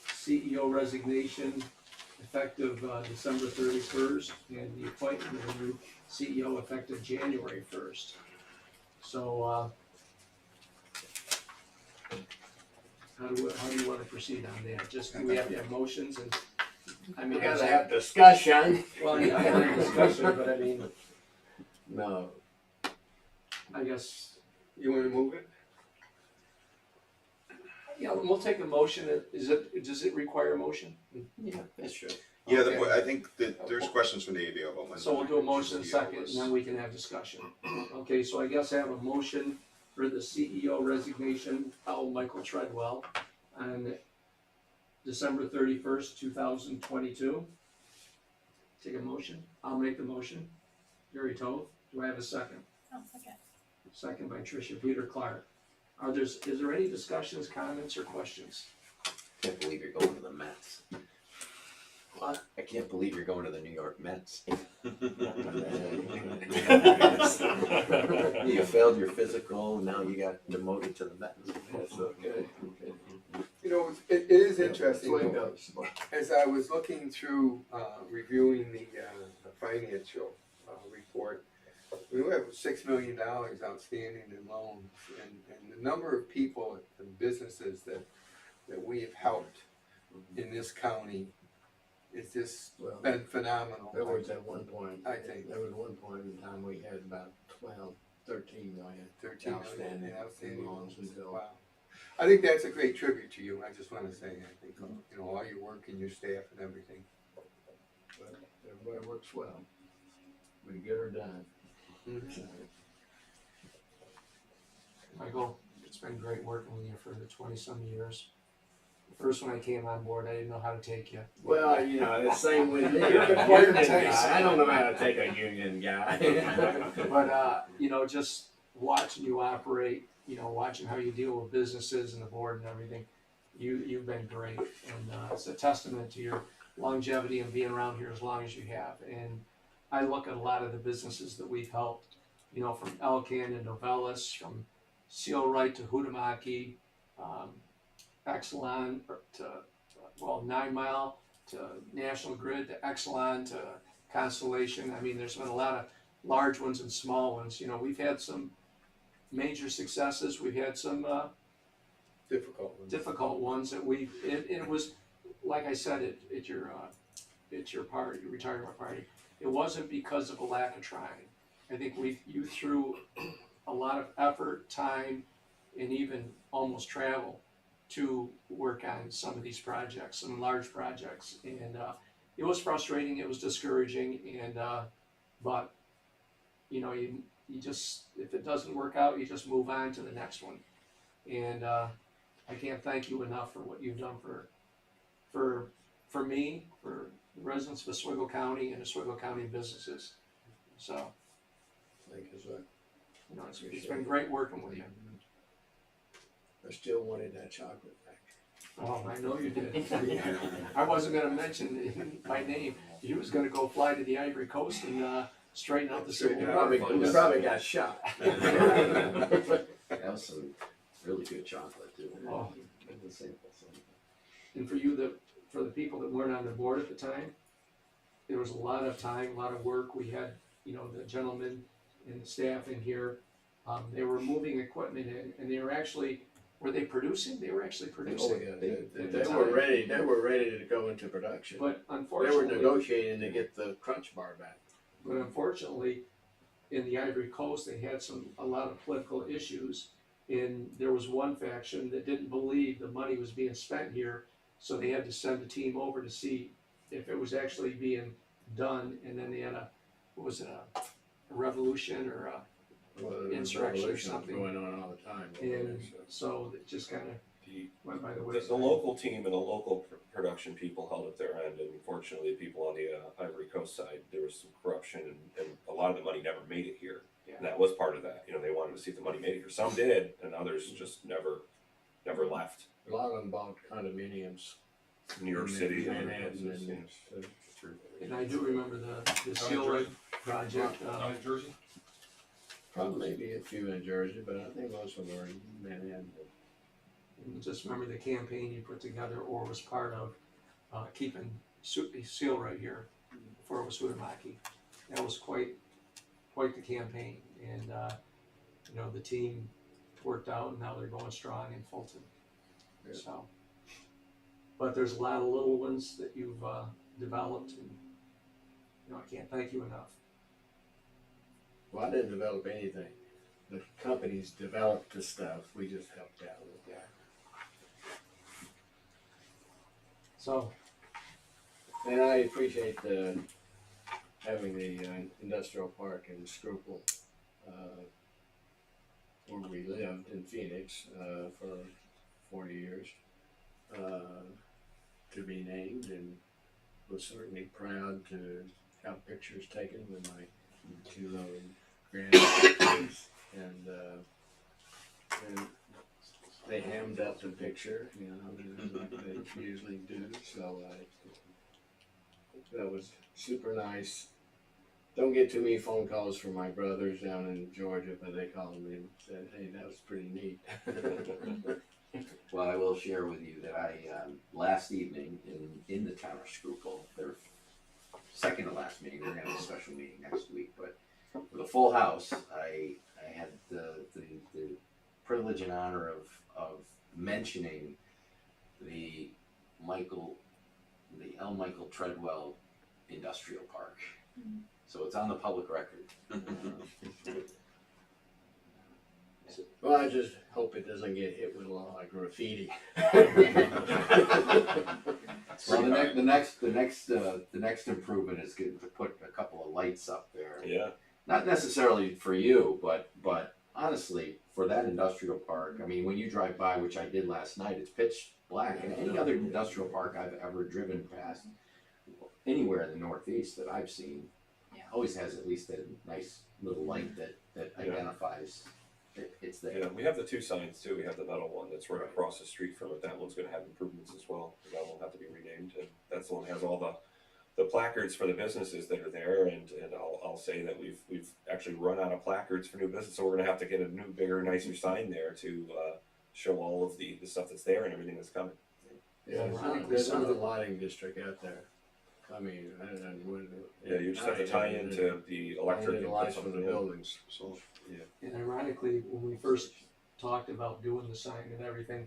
CEO resignation effective December 31st, and the appointment of a new CEO effective January 1st. So, how do you want to proceed on that? Just, do we have to have motions and, I mean. We gotta have discussion. Well, yeah, I have discussion, but I mean, No, I guess, You wanna move it? yeah, we'll take a motion. Does it require a motion? yeah, that's true. Yeah, Okay. I think that there's questions from the ABO about when. So we'll do a motion the second, was- and then we can have discussion. Okay, so I guess I have a motion for the CEO resignation of Michael Treadwell on December 31st, 2022. Take a motion. I'll make the motion. Gary Toth. Do I have a second? Oh, second. Second by Tricia Peter Clark. Is there any discussions, comments, or questions? Can't believe you're going to the Mets. What? I can't believe you're going to the New York Mets. You failed your physical, now you got demoted to the Mets. That's okay. You know, it is interesting, That's the way it though. goes. As I was looking through, reviewing the financial, report, we have $6 million outstanding in loans, and the number of people and businesses that we have helped in this county, it's just Well, been phenomenal. there was at one point, I think. there was one point in time we had about 13 million 13 million outstanding outstanding loans until. Wow. I think that's a great tribute to you, I just wanna say, I think, you know, all your work and your staff and everything. But everybody works well. We get her done. Michael, it's been great working with you for the 20-some years. The first when I came on board, I didn't know how to take you. Well, you know, the same with me. You're I'm a quite union intense. guy. I don't know how to take a union guy. But, you know, just watching you operate, you know, watching how you deal with businesses and the board and everything, you've been great. And it's a testament to your longevity and being around here as long as you have. And I look at a lot of the businesses that we've helped, you know, from Elkan and Novellis, from Seal Right to Hudamaki, Exelon to, 9 Mile to National Grid to Exelon to Constellation. I mean, there's been a lot of large ones and small ones. You know, we've had some major successes. We've had some difficult ones that it was, like I said, at your party, your retirement party. It wasn't because of a lack of trying. I think you threw a lot of effort, time, and even almost travel to work on some of these projects, some large projects. And it was frustrating, it was discouraging, and but you know, you just, if it doesn't work out, you just move on to the next one. And, I can't thank you enough for what you've done for me, for the residents of Oswego County and Oswego County businesses. So, Thank you, sir. you know, it's been great working with you. I still wanted that chocolate factory. Oh, I know you did. I wasn't gonna mention it by name. He was gonna go fly to the Ivory Coast and, straighten out the Civil War. We probably got shot. That was some really good chocolate too. Oh. The sample, so. And for the people that weren't on the board at the time, there was a lot of time, a lot of work. We had, you know, the gentlemen and the staff in here. They were moving equipment in, and they were actually, were they producing? They were actually Oh, producing. yeah, they were ready to go into production. But They were unfortunately, negotiating to get the crunch bar back. in the Ivory Coast, they had a lot of political issues. And there was one faction that didn't believe the money was being spent here, so they had to send a team over to see if it was actually being done. And then they had what was it, a revolution or a Well, there was insurrection or revolutions something. going on all the time. over there, And so. so it just kind of The, went by the the wayside. local team and the local production people held at their end, and unfortunately, people on the Ivory Coast side, there was some corruption, and a lot of the money never made it here. And that was part of that. You know, they wanted to see if the money made it here. Some did, and others just never left. A lot of them bought condominiums. New York City, and other Manhattan, places, and, yeah. And I do remember the Seal Lake project. Down in Jersey? probably maybe a few in Jersey, but I think most of them are in Manhattan. And just remember the campaign you put together or was part of, keeping Seal right here before it was Hutamaki. That was quite the campaign, and you know, the team worked out, and now they're going strong in Fulton. Yeah. So, but there's a lot of little ones that you've developed, and you know, I can't thank you enough. Well, I didn't develop anything. The companies developed the stuff. We just helped out with that. So, And I appreciate having the industrial park in Schuylkill, where we lived in Phoenix for 40 years, to be named, and was certainly proud to have pictures taken with my two grandkids, and they hammed up the picture, you know, like they usually do. So that was super nice. Don't get too many phone calls from my brothers down in Georgia, but they called me and said, "Hey, that was pretty neat." Well, I will share with you that I, last evening in the town of Schuylkill, their second to last meeting, we're gonna have a special meeting next week, but with a full house, I had the privilege and honor of mentioning the L. Michael Treadwell Industrial Park. So it's on the public record. Well, I just hope it doesn't get hit with a lot of graffiti. Well, the next improvement is to put a couple of lights up there. Yeah. Not necessarily for you, but honestly, for that industrial park, I mean, when you drive by, which I did last night, it's pitch black. And any other industrial park I've ever driven past, anywhere in the Northeast that I've seen, always has at least a nice little light that identifies it's there. Yeah, we have the two signs too. We have the metal one that's right across the street from it. That one's gonna have improvements as well. That one will have to be renamed, and that's the one that has all the placards for the businesses that are there. And I'll say that we've actually run out of placards for new business, so we're gonna have to get a new, bigger, nicer sign there to show all of the stuff that's there and everything that's coming. Yeah, there's another lighting district out there. I mean, Yeah, you just have to tie into the electric only and the put lights for the something in. buildings. So, yeah. and ironically, when we first talked about doing the sign and everything,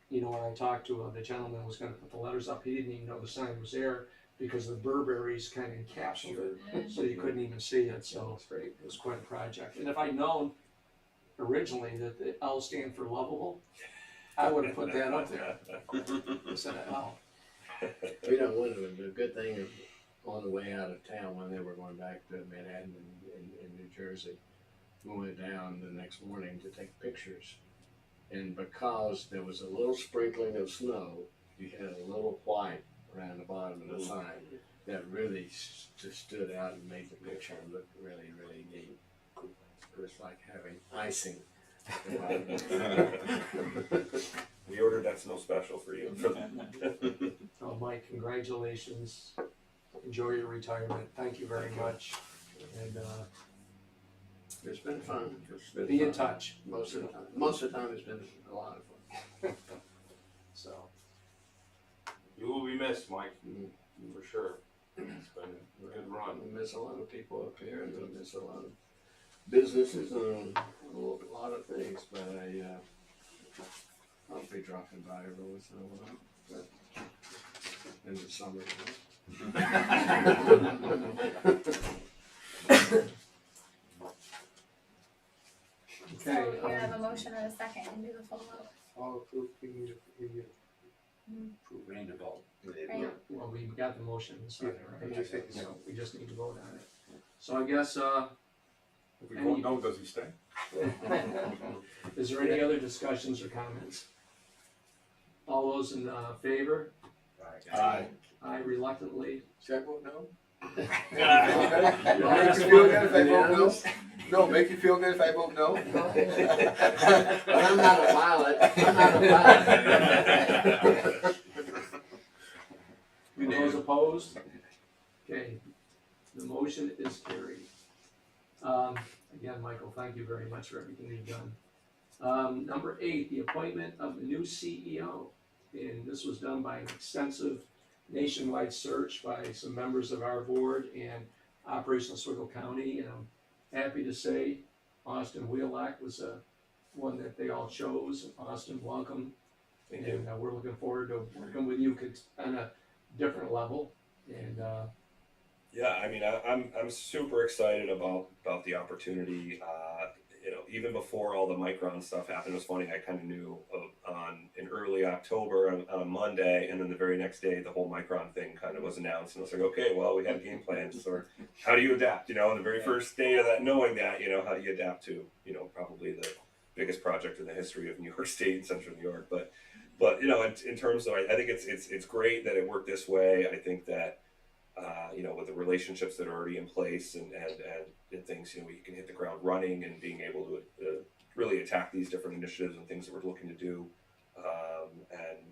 you know, when I talked to the gentleman who was gonna put the letters up, he didn't even know the sign was there because the Burberry's kind of encapsulated it, so you couldn't even see it, so it was quite a project. And if I'd known originally that the L stand for lovable, I would have put that up there. Instead of L. You know, the good thing is on the way out of town when they were going back to Manhattan and New Jersey, we went down the next morning to take pictures. And because there was a little sprinkling of snow, you had a little white around the bottom of the sign that really just stood out and made the picture look really, really neat. It was like having icing. We ordered that snow special for you. Oh, Mike, congratulations. Enjoy your retirement. Thank you very much. And It's been fun. It's been be in fun. touch. Most of the time. Most of the time it's been a lot of fun. So, You will be missed, Mike, Mm. for sure. It's been a good run. I miss a lot of people up here, and I miss a lot of businesses and a lot of things, but I'll be dropping by every once in a while, but in the summer. okay. So you have a motion and a second, and do the full vote. All approved, we need to Approve and vote. Right. Well, we got the motion, so, we right? just say So no. we just need to vote on it. So I guess, If we vote no, does he stay? is there any other discussions or comments? All those in favor? Aye. I reluctantly. Should I vote no? Make you feel good if I vote no? No, make you feel good if I vote no? But I'm not a pilot, I'm not a pilot. Those opposed? Okay, the motion is carried. Again, Michael, thank you very much for everything you've done. Number 8, the appointment of the new CEO. And this was done by an extensive nationwide search by some members of our board and Operational Oswego County. And I'm happy to say Austin Wheelock was one that they all chose. Austin, welcome. Thank you. And we're looking forward to working with you on a different level. And Yeah, I mean, I'm super excited about the opportunity. Even before all the Micron stuff happened, it was funny. I kind of knew in early October on a Monday, and then the very next day, the whole Micron thing kind of was announced, and I was like, okay, well, we had game plans. Or how do you adapt? On the very first day of that, knowing that, how do you adapt to, probably the biggest project in the history of New York State and Central New York, but in terms of, I think it's great that it worked this way. I think that. With the relationships that are already in place and things, we can hit the ground running and being able to really attack these different initiatives and things that we're looking to do,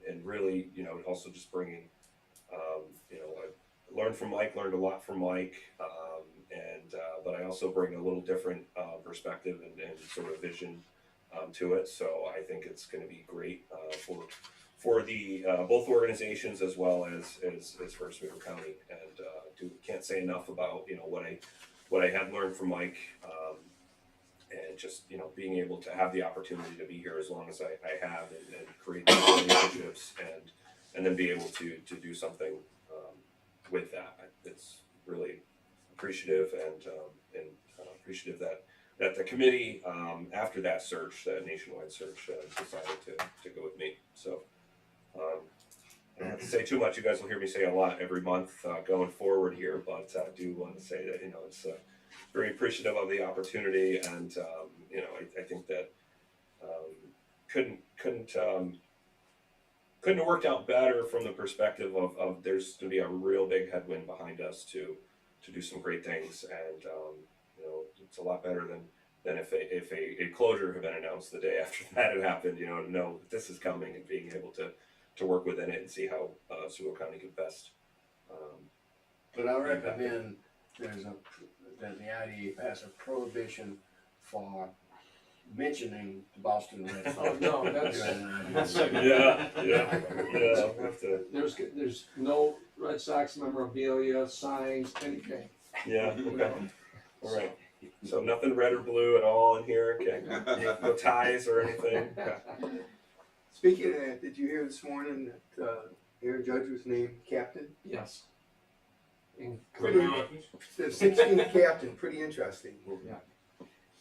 and really, also just bringing, I learned a lot from Mike, but I also bring a little different perspective and sort of vision to it. So I think it's going to be great for the both organizations as well as for Oswego County, and can't say enough about what I had learned from Mike, and just being able to have the opportunity to be here as long as I have and create these relationships and then be able to do something with that. It's really appreciative and appreciative that the committee after that search, that nationwide search, decided to go with me. So. I don't have to say too much. You guys will hear me say a lot every month going forward here, but I do want to say that it's very appreciative of the opportunity, and I think that couldn't have worked out better from the perspective of there's going to be a real big headwind behind us to do some great things, and it's a lot better than if a closure had been announced the day after that had happened. To know that this is coming and being able to work within it and see how Oswego County can best. But I recommend that the IDA pass a prohibition for mentioning the Boston Red Sox. Oh, no, that's We'll have to. there's no Red Sox memorabilia, signs, anything. Yeah. Okay. All right. So nothing red or blue at all in here. Okay. No ties or anything. Okay. Speaking of that, did you hear this morning that Aaron Judge was named captain? Yes. Pretty, the 16th captain, pretty interesting.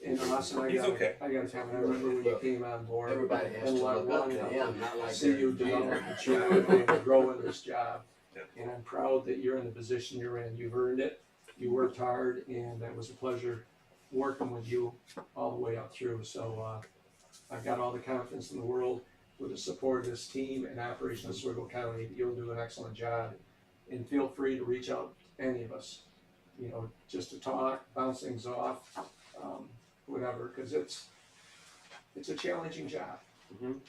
And Austin, He's okay. I gotta tell you, I remember when you came on board. Everybody has and to let look up one to him, not like see you they're develop Peter. and grow in this job. Yeah. And I'm proud that you're in the position you're in. You've earned it. You worked hard, and it was a pleasure working with you all the way up through, so, I've got all the confidence in the world with the support of this team and Operation Oswego County, that you'll do an excellent job. And feel free to reach out to any of us, you know, just to talk, bounce things off, whatever, cause it's a challenging job.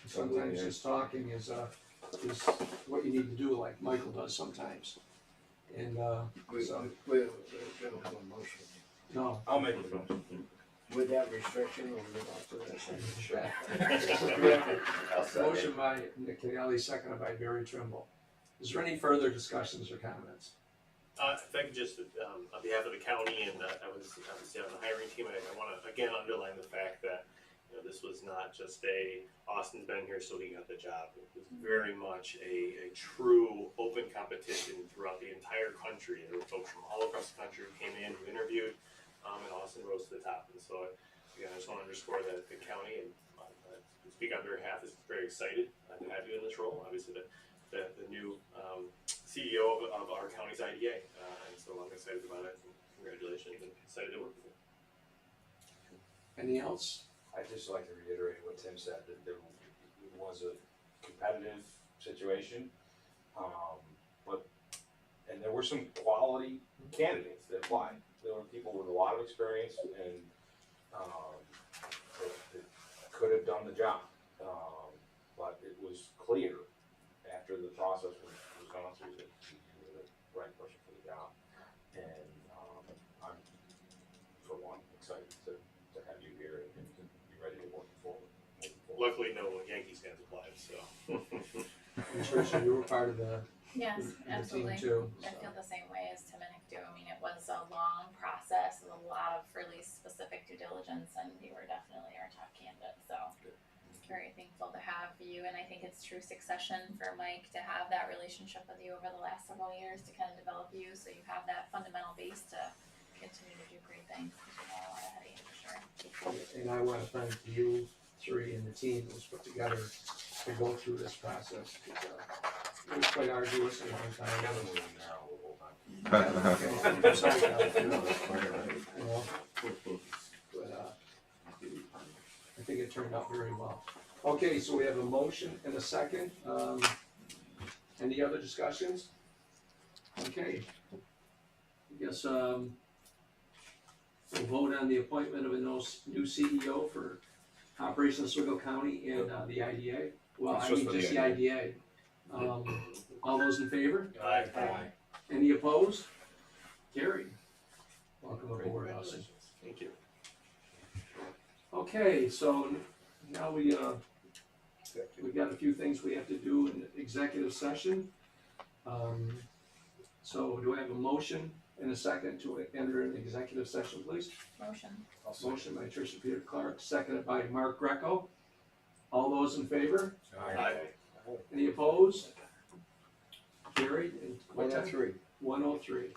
Sometimes just talking is what you need to do, like Michael does sometimes. And, so, We don't have a motion. no. I'll make the motion. With that restriction, we'll move on to the second. Sure. I'll second. Motion by Nick Kelly, seconded by Barry Trimble. Is there any further discussions or comments? If I could just, on behalf of the county, and I was obviously on the hiring team, I wanna again underline the fact that, you know, this was not just Austin's been here so he got the job. It was very much a true open competition throughout the entire country. There were folks from all across the country who came in, who interviewed, and Austin rose to the top. And so, again, I just wanna underscore that the county, and to speak on their behalf, is very excited to have you in this role. Obviously, the new CEO of our county's IDA, and so I'm excited about it. And congratulations, and excited to work with you. Any else? I'd just like to reiterate what Tim said, that there was a competitive situation. And there were some quality candidates that applied. There were people with a lot of experience and, that could have done the job. But it was clear after the process was gone through that you were the right person for the job. And, I'm, for one, excited to have you here and be ready to work forward. Luckily, no Yankees fans applied, so. And Tricia, you were part of the Yes, team absolutely. too. I feel the same way as Tim and Nick do. I mean, it was a long process with a lot of really specific due diligence, and you were definitely our top candidate, so. Very thankful to have you, and I think it's true succession for Mike to have that relationship with you over the last several years to kind of develop you, so you have that fundamental base to continue to do great things, because you know a lot ahead of you for sure. And I wanna thank you three and the team that was put together to go through this process. It was quite arduous and a long time. Kevin was in there all the whole time. I'm sorry, Kevin, you know, but, I think it turned out very well. Okay, so we have a motion and a second. Any other discussions? Okay. I guess, we'll vote on the appointment of a new CEO for Operation Oswego County and, the IDA. Well, It's I just mean, for the just the IDA. All those in favor? Aye. Any opposed? Carried. Welcome aboard, Austin. Thank you. Okay, so now we got a few things we have to do in executive session. So do I have a motion and a second to enter an executive session, please? Motion. Motion by Tricia Peter Clark, seconded by Mark Greco. All those in favor? Aye. Any opposed? Carried. And what time? 103. 103.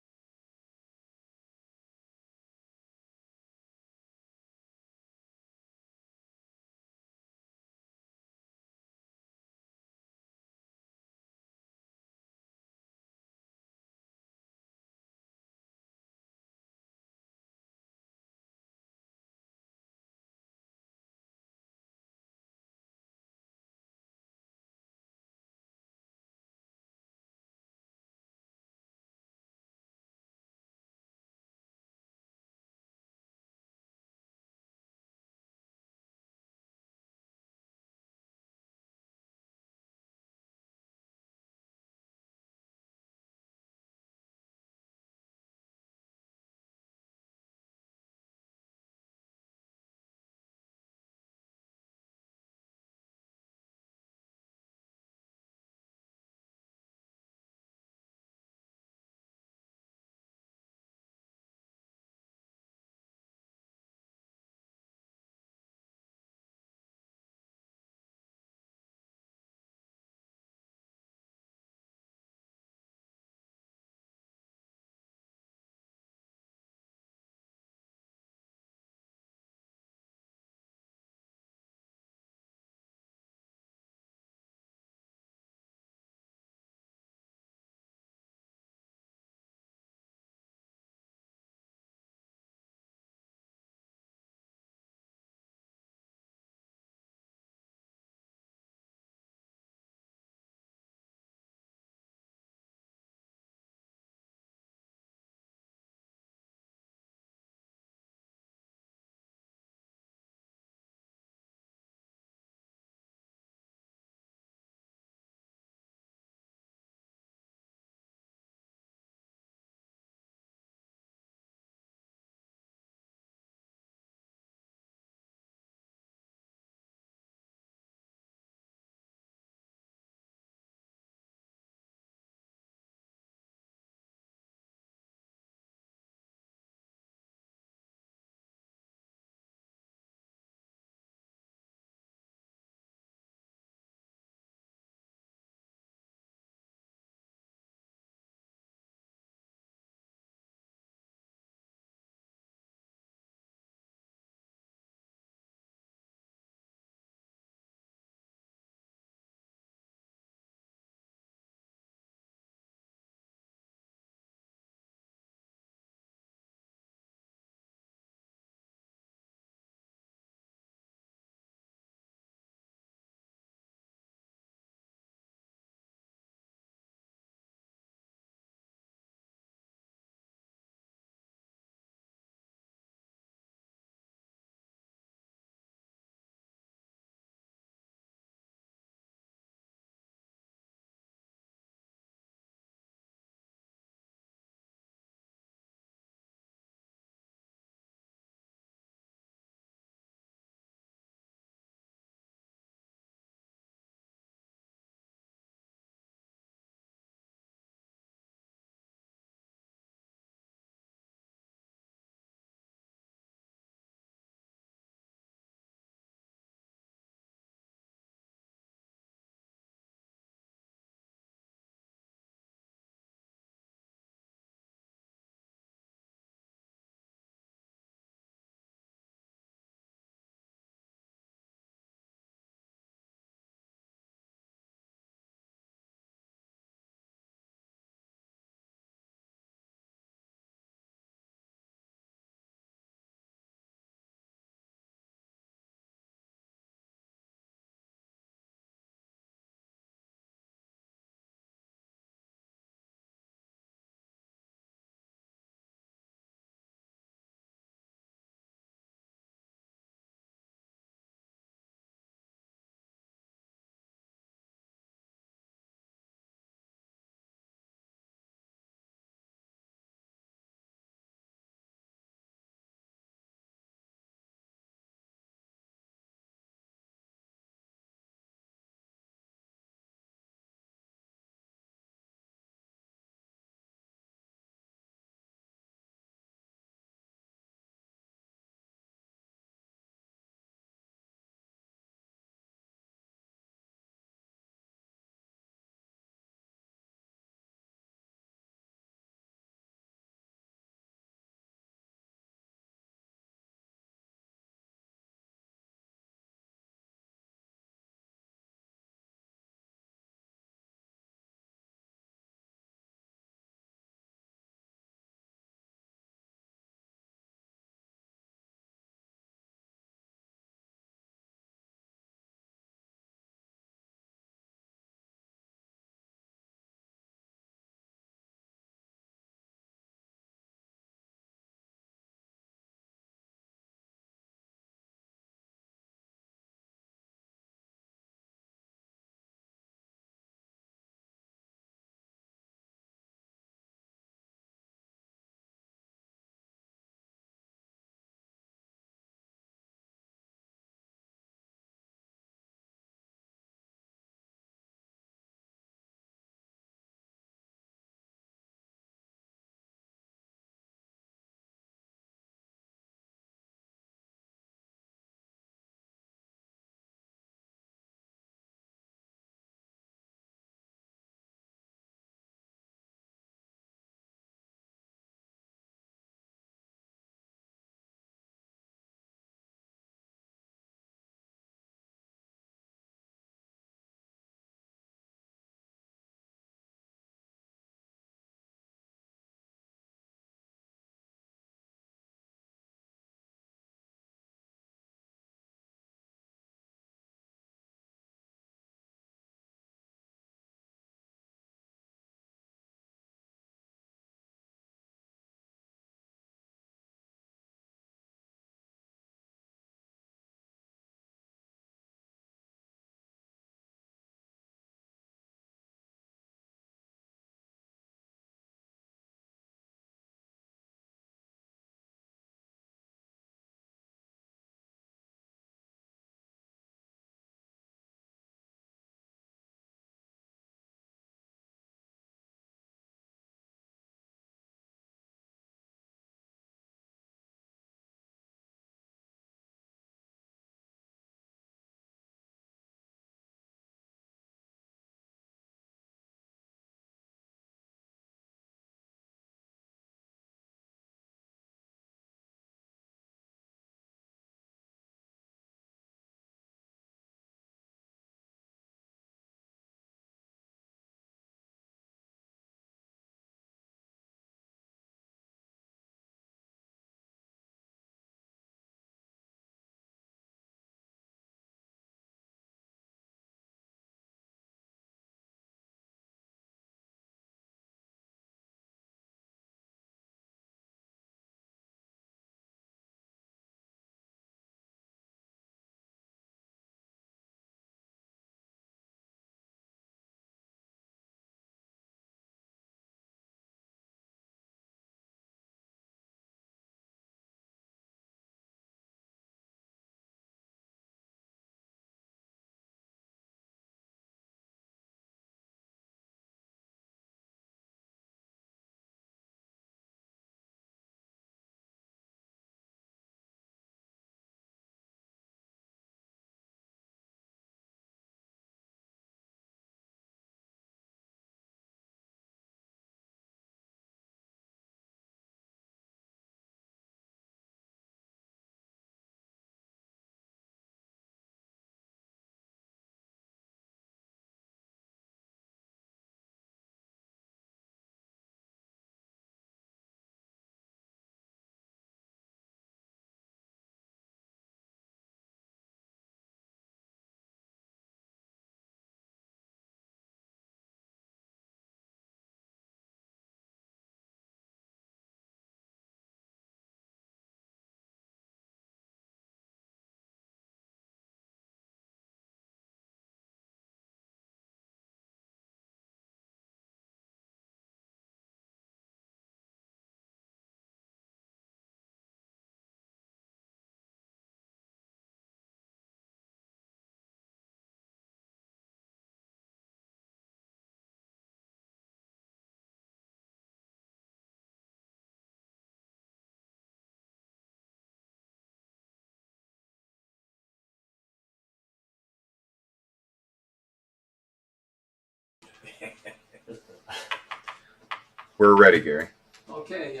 We're ready, Gary. Okay,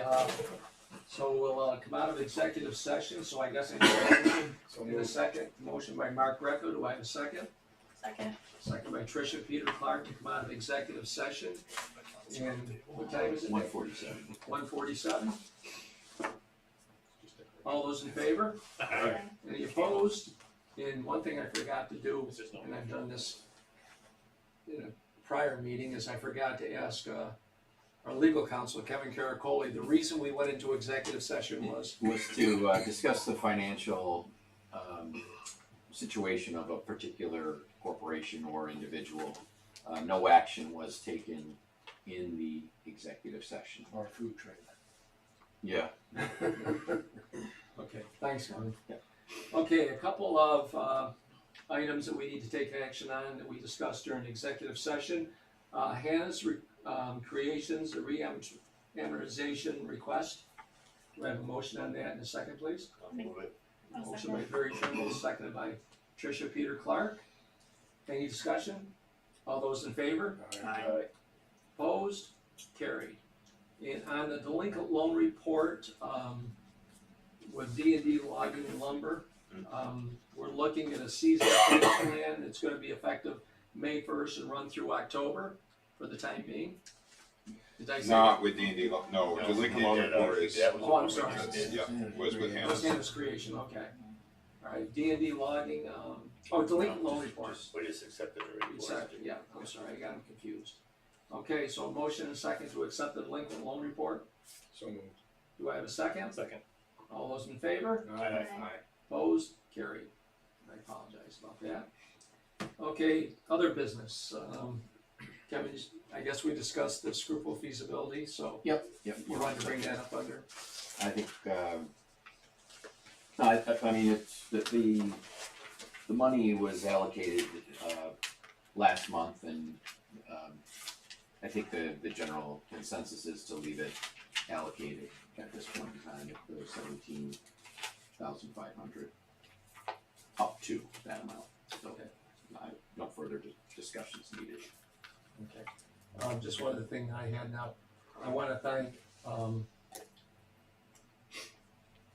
so we'll come out of executive session, so I guess I need a motion in a second. Motion by Mark Greco, do I have a second? Second. Second by Tricia Peter Clark to come out of executive session. And what time is it? 147. 1:47. All those in favor? Aye. Any opposed? And one thing I forgot to do, and I've done this in a prior meeting, is I forgot to ask our legal counsel, Kevin Caracoli, the reason we went into executive session was, To discuss the financial situation of a particular corporation or individual. No action was taken in the executive session. Or food trade. Yeah. okay, thanks, Kevin. Yeah. Okay, a couple of items that we need to take action on that we discussed during the executive session. Hannah's Creations, a re-amortization request. Do I have a motion on that in a second, please? I'll move it. Motion by Barry Trimble, seconded by Tricia Peter Clark. Any discussion? All those in favor? Aye. Opposed? Carried. And on the delinquent loan report, with D&D Logging and Lumber, we're looking at a seasonal payment plan. It's gonna be effective May 1st and run through October for the time being. Did I say? Not with D&D, no, No, delinquent no, loan no, report is, that was Oh, I'm sorry. yeah, was with It was Hannah's. Hannah's Creation, okay. All right, D&D Logging, delinquent loan report. We just accepted the report. Accepted, yeah, I'm sorry, I got them confused. Okay, so a motion and a second to accept the delinquent loan report. So moved. Do I have a second? Second. All those in favor? Aye. Opposed? Carried. I apologize about that. Okay, other business. Kevin, I guess we discussed the scruple feasibility, so Yep. you want to bring that up under? I think, no, I mean, it's, the money was allocated, last month, and, I think the general consensus is to leave it allocated at this point in time, at the 17,500, up to that amount, so, no further discussions needed. Okay. Just one other thing I had now, I want to thank,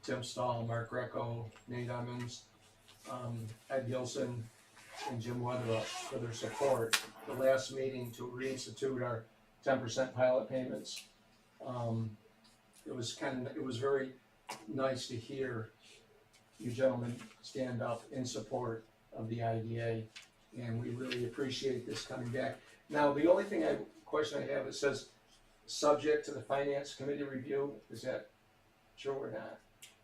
Tim Stahl, Mark Greco, Nate Emmons, Ed Gilson, and Jim Weatherup for their support. The last meeting to reinstitute our 10% pilot payments. It was very nice to hear you gentlemen stand up in support of the IDA, and we really appreciate this coming back. Now, the only question I have, it says, subject to the finance committee review, is that true or not?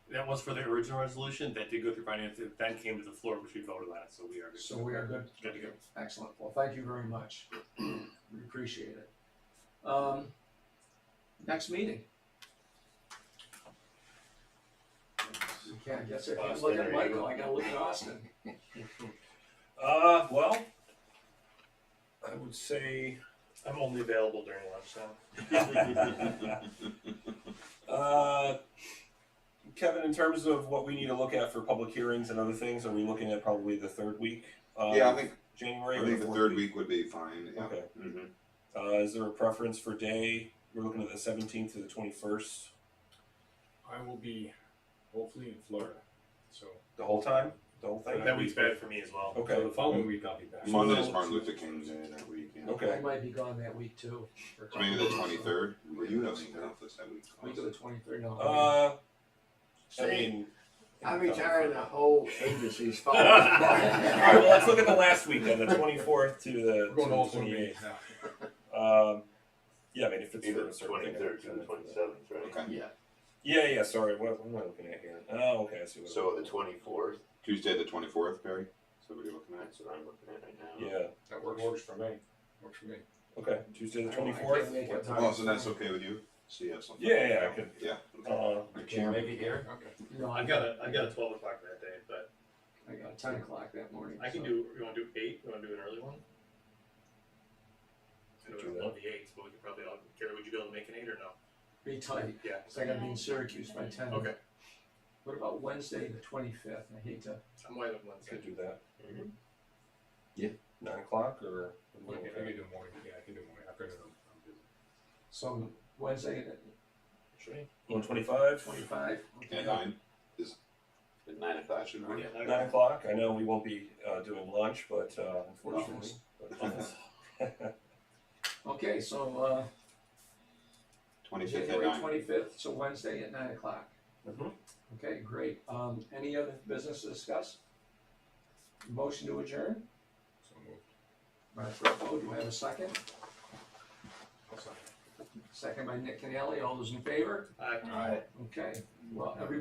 That was for the original resolution, that did go through finance, it then came to the floor, which we voted on, so we are good. So we are good? Good to go. Excellent, well, thank you very much, we appreciate it. Next meeting. Okay, I guess I can't look at Michael, I gotta look at Austin. Well, I would say, I'm only available during lunchtime. Kevin, in terms of what we need to look at for public hearings and other things, are we looking at probably the third week? Yeah, I think, January? I or think the fourth third week would be fine, yeah. Okay. Mhm. Is there a preference for day? We're looking at the 17th to the 21st. I will be hopefully in Florida, so. The whole time? The whole thing? That week's bad for me as well. So Okay. the following week I'll be back. Monday is Martin Luther King's Day that week, yeah. I Okay. might be gone that week too. So maybe the 23rd, or you have some conflicts that week. Week of the 23rd, no. I mean. I'm retiring the whole agency's fault. All right, well, let's look at the last week then, the 24th to the, We're going all to the 28th. now. Yeah, I mean, if it's Either for the a certain thing. 23rd to the 27th, right? Okay, Yeah. Yeah, sorry, what am I looking at here? Oh, okay, I see what. So the 24th, Tuesday the 24th, Barry, so what are you looking at? that's what I'm looking at right now. Yeah, That works for me, works for me. okay, Tuesday the I can't 24th? make it. Oh, so that's okay with you? So you have something? Yeah, I could. Yeah. You can't make it here? Okay. No, I got a 12 o'clock that day, but I got 10 o'clock that morning. I can so. do, you wanna do 8, you wanna do an early one? I Could do would that. love the 8, but we could probably, Gary, would you be able to make an 8 or no? Be tight, Yeah, because I gotta be in Syracuse by 10. okay, What about Wednesday, the 25th? I hate to, I'm wide open Wednesday. Could do that. 9 o'clock or? I can do morning, yeah, I can do morning, afternoon, I'm busy. So Wednesday, 1:25? 25? And 9 is, at 9 o'clock should work. 9 o'clock. I know we won't be doing lunch, but unfortunately. Okay, so, 25th at January 9. 25th, so Wednesday at 9 o'clock. Mhm. Okay, great. Any other business to discuss? Motion to adjourn? So moved. By Greco, do I have a second? Second by Nick Canale, all those in favor? Aye. Okay, well, everybody.